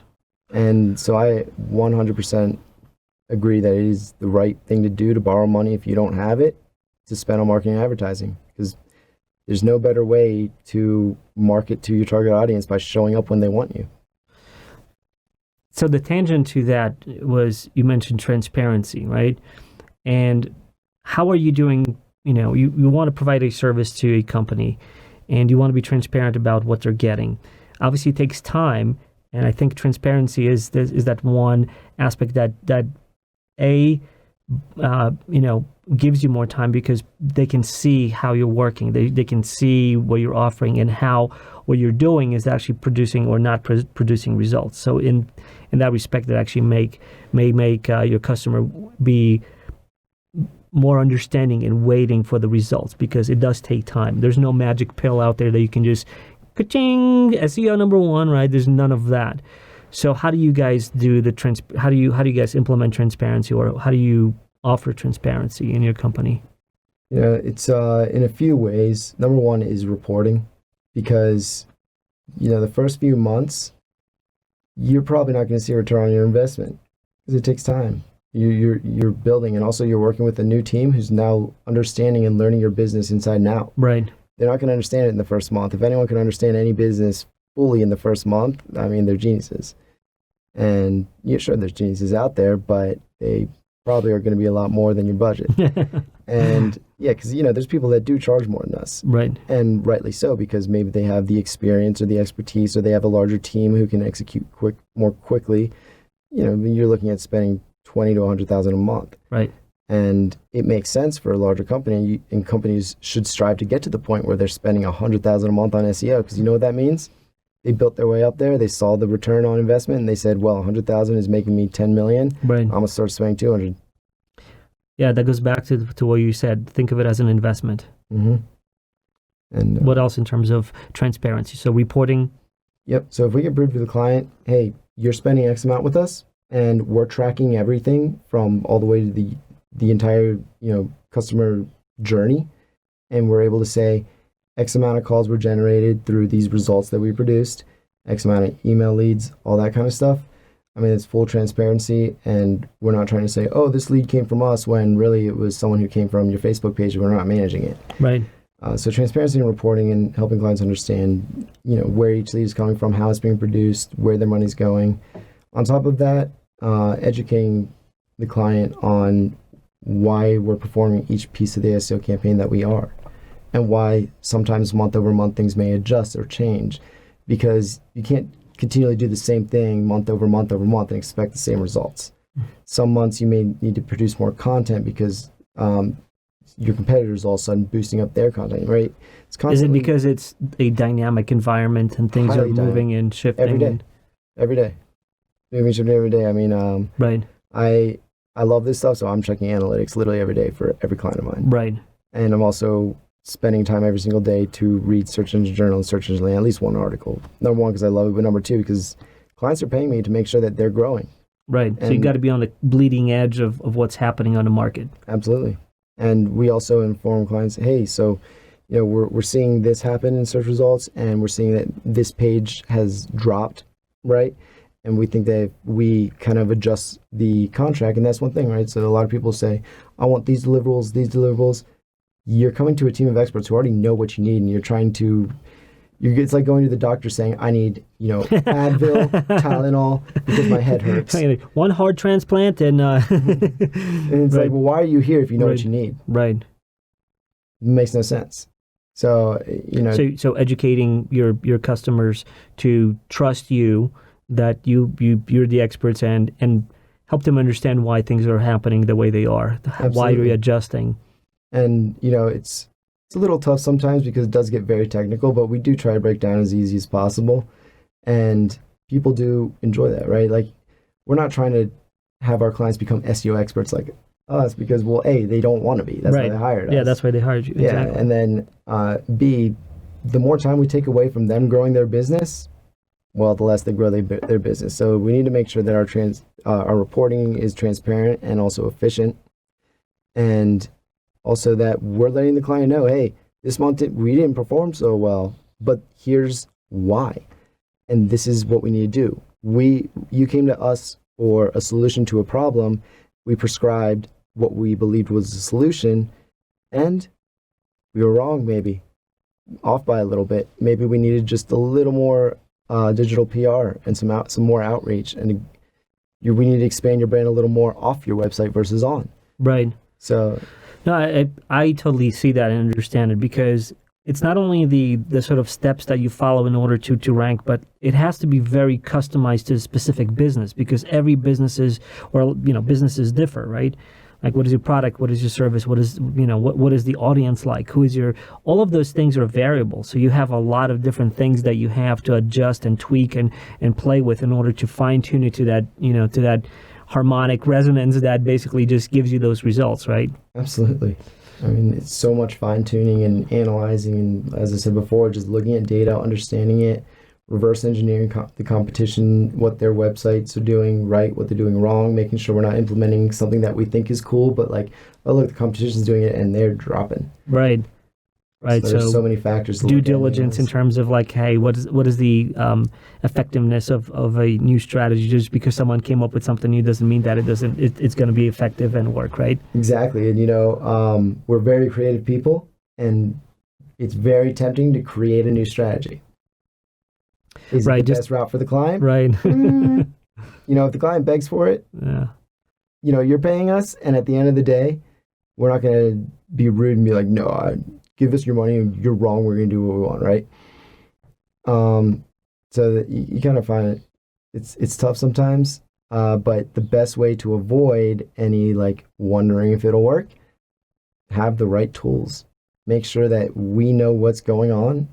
And so I 100% agree that it is the right thing to do to borrow money if you don't have it to spend on marketing and advertising, because there's no better way to market to your target audience by showing up when they want you. So the tangent to that was, you mentioned transparency, right? And how are you doing, you want to provide a service to a company and you want to be transparent about what they're getting. Obviously it takes time, and I think transparency is that one aspect that gives you more time, because they can see how you're working. They can see what you're offering and how what you're doing is actually producing or not producing results. So in that respect, that actually may make your customer be more understanding and waiting for the results, because it does take time. There's no magic pill out there that you can just ka-ching, SEO number 1, right? There's none of that. So how do you guys do how do you guys implement transparency, or how do you offer transparency in your company? It's in a few ways. Number 1 is reporting, because the first few months you're probably not going to see a return on your investment because it takes time. You're building, and also you're working with a new team who's now understanding and learning your business inside and out. Right. They're not going to understand it in the first month. If anyone can understand any business fully in the first month, I mean, they're geniuses. And yeah, sure, there's geniuses out there, but they probably are going to be a lot more than your budget. And yeah, because there's people that do charge more than us, right? And rightly so, because maybe they have the experience or the expertise, or they have a larger team who can execute more quickly. You're looking at spending $20,000 to $100,000 a month, right? And it makes sense for a larger company, and companies should strive to get to the point where they're spending $100,000 a month on SEO, because you know what that means? They built their way up there. They saw the return on investment, and they said, "Well, 100,000 is making me 10 million. Right. I'm gonna start spending 200." Yeah, that goes back to what you said. Think of it as an investment. Mm-hmm. And what else in terms of transparency? So reporting. Yep. So if we can prove to the client, hey, you're spending X amount with us, and we're tracking everything from all the way to the entire customer journey, and we're able to say X amount of calls were generated through these results that we produced, X amount of email leads, all that kind of stuff. I mean, it's full transparency, and we're not trying to say, oh, this lead came from us, when really it was someone who came from your Facebook page, and we're not managing it. Right. So transparency and reporting, and helping clients understand, where each lead is coming from, how it's being produced, where their money's going. On top of that, educating the client on why we're performing each piece of the SEO campaign that we are, and why sometimes month over month things may adjust or change, because you can't continually do the same thing month over month over month and expect the same results. Some months you may need to produce more content because your competitors all of a sudden boosting up their content, right? Is it because it's a dynamic environment and things are moving and shifting? Every day. Moving, shifting every day. I mean, right. I love this stuff, so I'm checking analytics literally every day for every client of mine. Right. And I'm also spending time every single day to read Search Engine Journal and Search Engine Land, at least one article. Number one, because I love it, but number two, because clients are paying me to make sure that they're growing. Right. So you got to be on the bleeding edge of what's happening on the market. Absolutely. And we also inform clients, hey, so we're seeing this happen in search results, and we're seeing that this page has dropped, right? And we think that we kind of adjust the contract, and that's one thing, right? So a lot of people say, I want these deliverables. You're coming to a team of experts who already know what you need, and you're trying to, it's like going to the doctor saying, I need, Advil, Tylenol, because my head hurts. One heart transplant and... and it's right. like, well, why are you here if you know what you need? Right. It makes no sense. So, So educating your customers to trust you, that you're the experts, and help them understand why things are happening the way they are, Absolutely. Why you're adjusting. And, it's a little tough sometimes because it does get very technical, but we do try to break down as easy as possible. And people do enjoy that, right? Like, we're not trying to have our clients become SEO experts like us because, well, A, they don't want to be. That's right. why they hired us. Yeah, that's why they hired you. Yeah, exactly. and then B, the more time we take away from them growing their business, well, the less they grow their business. So we need to make sure that our reporting is transparent and also efficient. And also that we're letting the client know, hey, this month we didn't perform so well, but here's why. And this is what we need to do. You came to us for a solution to a problem. We prescribed what we believed was the solution, and we were wrong, maybe off by a little bit. Maybe we needed just a little more digital PR and some more outreach, and we need to expand your brand a little more off your website versus on. Right. So, no, I totally see that and understand it, because it's not only the sort of steps that you follow in order to rank, but it has to be very customized to a specific business, because every businesses differ, right? Like, what is your product? What is your service? What is what is the audience like? Who is all of those things are variable. So you have a lot of different things that you have to adjust and tweak and play with in order to fine tune it to that harmonic resonance that basically just gives you those results, right? Absolutely. I mean, it's so much fine tuning and analyzing, and as I said before, just looking at data, understanding it, reverse engineering the competition, what their websites are doing right, what they're doing wrong, making sure we're not implementing something that we think is cool, but like, oh look, the competition's doing it and they're dropping. Right. Right. So there's so many factors. Due diligence in terms of like, hey, what is the effectiveness of a new strategy? Just because someone came up with something new doesn't mean that it's going to be effective and work, right? Exactly. And we're very creative people, and it's very tempting to create a new strategy. Is it the best route for the client? Right. if the client begs for it, you're paying us, and at the end of the day, we're not going to be rude and be like, no, give us your money, and you're wrong, we're going to do what we want, right? So that you kind of find it's tough sometimes, but the best way to avoid any wondering if it'll work, have the right tools. Make sure that we know what's going on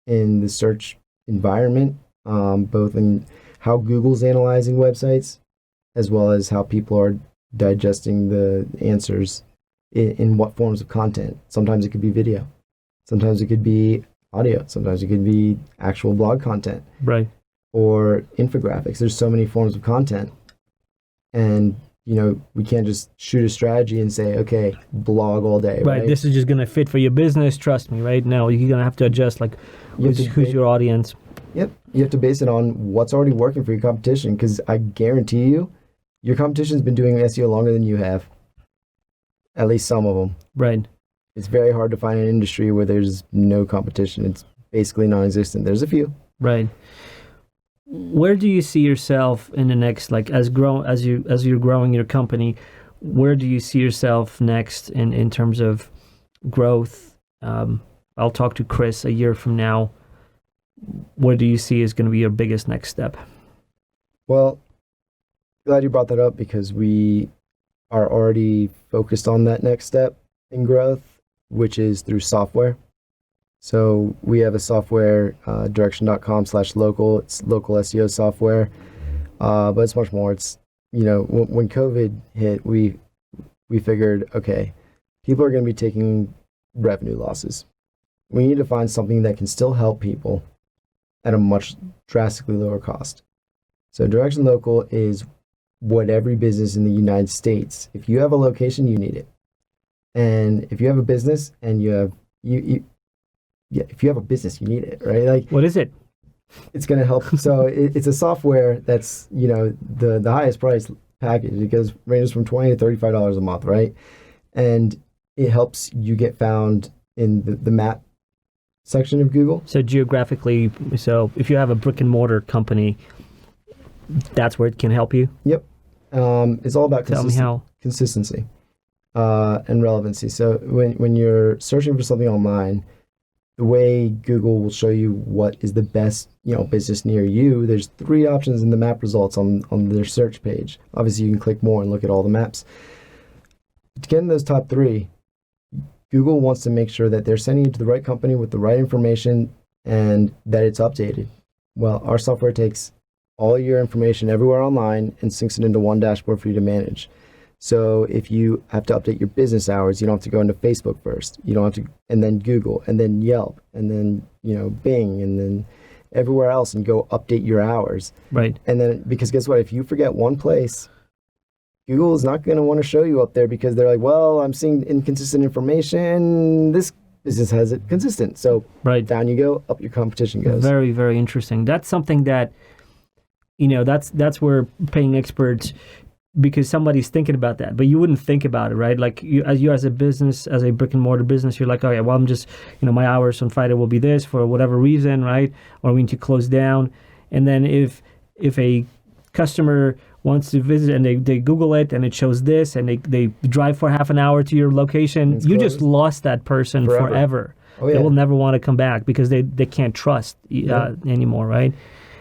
in the search environment, both in how Google's analyzing websites, as well as how people are digesting the answers in what forms of content. Sometimes it could be video. Sometimes it could be audio. Sometimes it could be actual blog content. Right. Or infographics. There's so many forms of content. And, we can't just shoot a strategy and say, okay, blog all day. Right. This is just going to fit for your business. Trust me, right? No, you're going to have to adjust, who's your audience. Yep. You have to base it on what's already working for your competition, because I guarantee you, your competition's been doing SEO longer than you have. At least some of them. Right. It's very hard to find an industry where there's no competition. It's basically non-existent. There's a few. Right. Where do you see yourself in the next, as you're growing your company, where do you see yourself next in terms of growth? I'll talk to Chris a year from now. What do you see is going to be your biggest next step? Well, glad you brought that up, because we are already focused on that next step in growth, which is through software. So we have a software, direction.com/local. It's local SEO software, but it's much more. It's, when COVID hit, we figured, okay, people are going to be taking revenue losses. We need to find something that can still help people at a much drastically lower cost. So Direction Local is what every business in the United States, if you have a location, you need it. And if you have a business and if you have a business, you need it, right? What is it? It's going to help. So it's a software that's, the highest price package. It ranges from $20 to $35 a month, right? And it helps you get found in the map section of Google. So geographically, if you have a brick and mortar company, that's where it can help you? Yep. It's all about Tell me how. Consistency and relevancy. So when you're searching for something online, the way Google will show you what is the best, business near you, there's 3 options in the map results on their search page. Obviously, you can click more and look at all the maps. To get in those top 3, Google wants to make sure that they're sending you to the right company with the right information and that it's updated. Well, our software takes all your information everywhere online and syncs it into one dashboard for you to manage. So if you have to update your business hours, you don't have to go into Facebook first. You don't have to, and then Google, and then Yelp, and then, Bing, and then everywhere else, and go update your hours. Right. And then, because guess what? If you forget one place, Google is not going to want to show you up there, because they're like, well, I'm seeing inconsistent information. This business has it consistent. So down you go, up your competition goes. Very, very interesting. That's something that, that's where paying experts, because somebody's thinking about that, but you wouldn't think about it, right? You as a business, as a brick and mortar business, you're like, oh yeah, well, I'm just, my hours on Friday will be this for whatever reason, right? Or we need to close down. And then if a customer wants to visit and they Google it and it shows this, and they drive for half an hour to your location, you just lost that person forever. Oh, yeah. They will never want to come back because they can't trust anymore, right?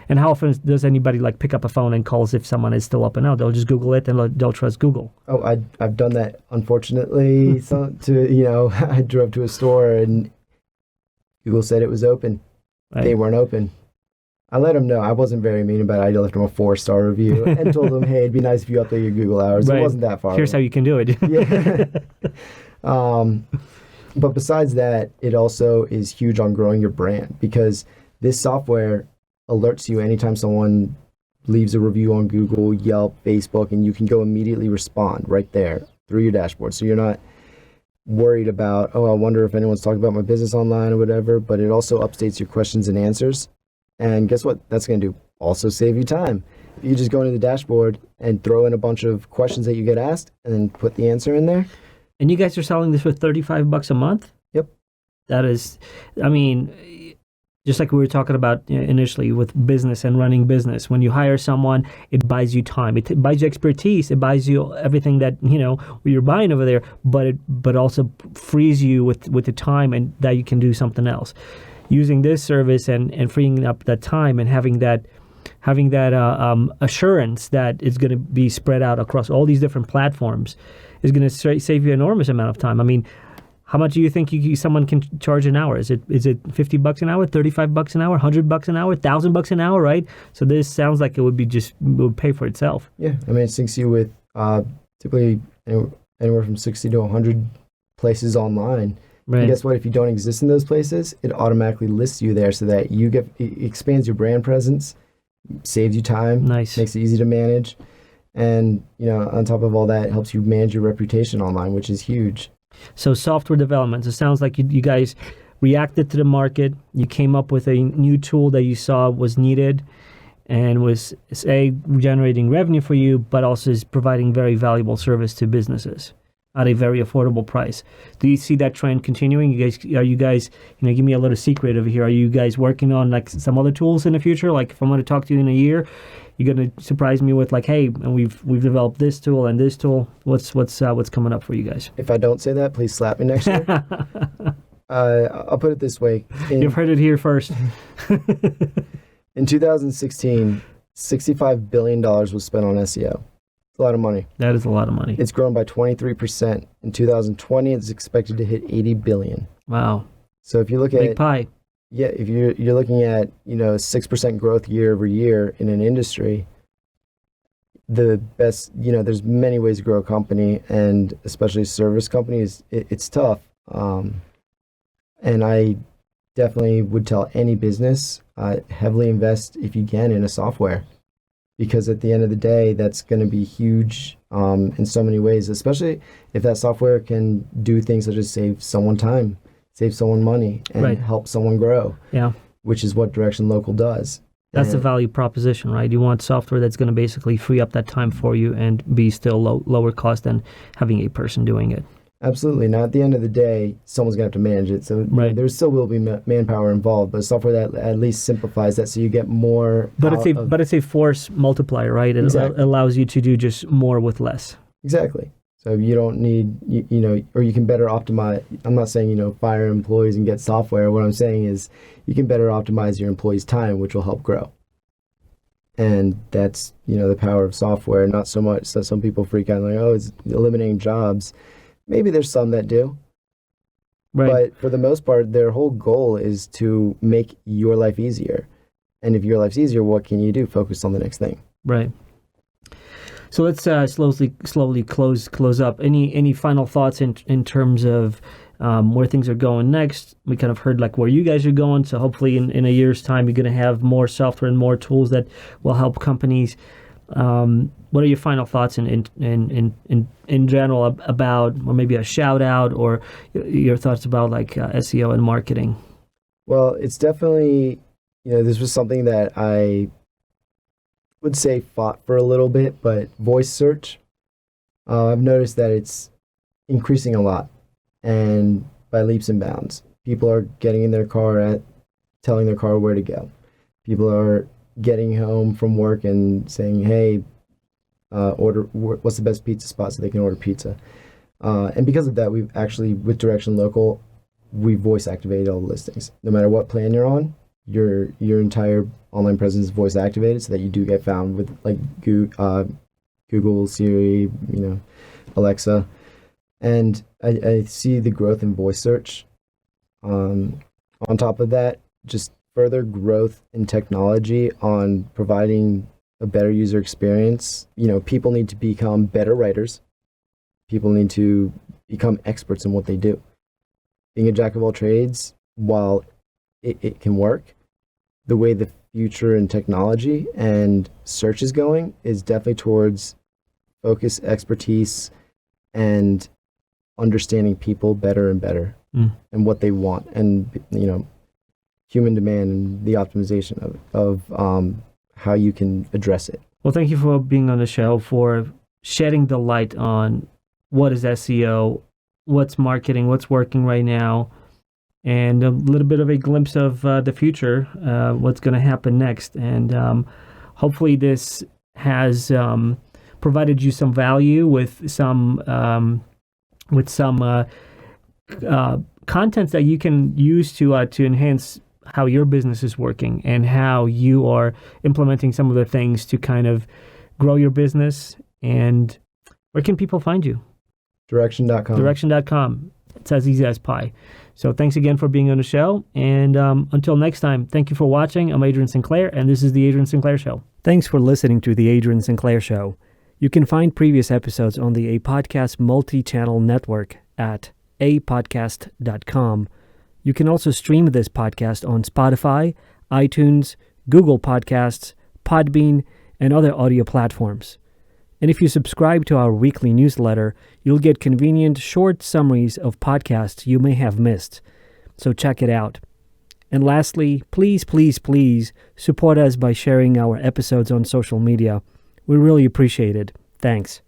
And how often does anybody pick up a phone and calls if someone is still up and out? They'll just Google it and they'll trust Google. Oh, I've done that, unfortunately. I drove to a store and Google said it was open. Right. They weren't open. I let them know. I wasn't very mean about it. I left them a 4-star review and told them, hey, it'd be nice if you update your Google hours. Right. It wasn't that far. Here's how you can do it. Yeah. But besides that, it also is huge on growing your brand, because this software alerts you anytime someone leaves a review on Google, Yelp, Facebook, and you can go immediately respond right there through your dashboard. So you're not worried about, I wonder if anyone's talking about my business online or whatever, but it also updates your questions and answers. And guess what? That's going to do? Also save you time. You just go into the dashboard and throw in a bunch of questions that you get asked and then put the answer in there. And you guys are selling this for $35 a month? Yep. That is, Just like we were talking about initially with business and running business. When you hire someone, it buys you time. It buys you expertise. It buys you everything that, you're buying over there, but also frees you with the time and that you can do something else. Using this service and freeing up that time and having that assurance that it's going to be spread out across all these different platforms is going to save you an enormous amount of time. I mean, how much do you think someone can charge an hour? Is it $50 an hour, $35 an hour, $100 an hour, $1,000 an hour, right? So this sounds like it would pay for itself. Yeah, I mean, it syncs you with typically anywhere from 60 to 100 places online. Right. And guess what? If you don't exist in those places, it automatically lists you there so that it expands your brand presence, saves you time, nice, makes it easy to manage, and on top of all that, it helps you manage your reputation online, which is huge. So software development. It sounds like you guys reacted to the market. You came up with a new tool that you saw was needed and was generating revenue for you, but also is providing very valuable service to businesses at a very affordable price. Do you see that trend continuing? Are you guys, give me a little secret over here. Are you guys working on like some other tools in the future? Like if I'm going to talk to you in a year, you're going to surprise me with like, hey, and we've developed this tool and this tool. What's coming up for you guys? If I don't say that, please slap me next year. I'll put it this way. You've heard it here first. In 2016, $65 billion was spent on SEO. It's a lot of money. That is a lot of money. It's grown by 23%. In 2020, it's expected to hit $80 billion. Wow. So if you look Big pie. Yeah, if you're looking at 6% growth year over year in an industry, the best there's many ways to grow a company, and especially service companies, it's tough. And I definitely would tell any business heavily invest if you can in a software, because at the end of the day, that's going to be huge in so many ways, especially if that software can do things such as save someone time, save someone money, and help someone grow. Yeah, which is what Direction Local does. That's the value proposition, right? You want software that's going to basically free up that time for you and be still lower cost than having a person doing it. Absolutely. Now, at the end of the day, someone's going to have to manage it. So there still will be manpower involved, but software that at least simplifies that so you get more. But it's a force multiplier, right? It allows you to do just more with less. Exactly. So you don't need, or you can better optimize. I'm not saying, fire employees and get software. What I'm saying is you can better optimize your employees' time, which will help grow. And that's, the power of software. Not so much that some people freak out like, oh, it's eliminating jobs. Maybe there's some that do. Right. But for the most part, their whole goal is to make your life easier. And if your life's easier, what can you do? Focus on the next thing. Right. So let's slowly close up. Any final thoughts in terms of where things are going next? We kind of heard like where you guys are going. So hopefully in a year's time, you're going to have more software and more tools that will help companies. What are your final thoughts in general about, or maybe a shout out, or your thoughts about like SEO and marketing? Well, it's definitely, this was something that I would say fought for a little bit, but voice search, I've noticed that it's increasing a lot, and by leaps and bounds. People are getting in their car telling their car where to go. People are getting home from work and saying, hey, what's the best pizza spot, so they can order pizza. And because of that, we've actually, with Direction Local, we voice activated all the listings. No matter what plan you're on, your entire online presence is voice activated so that you do get found with like Google, Siri, Alexa. And I see the growth in voice search. On top of that, just further growth in technology on providing a better user experience. People need to become better writers. People need to become experts in what they do. Being a jack of all trades, while it can work, the way the future in technology and search is going is definitely towards focus, expertise, and understanding people better and better and what they want, and human demand and the optimization of how you can address it. Well, thank you for being on the show, for shedding the light on what is SEO, what's marketing, what's working right now, and a little bit of a glimpse of the future, what's going to happen next. And hopefully this has provided you some value with some content that you can use to enhance how your business is working and how you are implementing some of the things to kind of grow your business. And where can people find you? Direction.com. Direction.com. It's as easy as pie. So thanks again for being on the show. And until next time, thank you for watching. I'm Adrian Sinclair, and this is The Adrian Sinclair Show. Thanks for listening to The Adrian Sinclair Show. You can find previous episodes on the Apodcast multi-channel network at apodcast.com. You can also stream this podcast on Spotify, iTunes, Google Podcasts, Podbean, and other audio platforms. And if you subscribe to our weekly newsletter, you'll get convenient short summaries of podcasts you may have missed. So check it out. And lastly, please, please, please support us by sharing our episodes on social media. We really appreciate it. Thanks.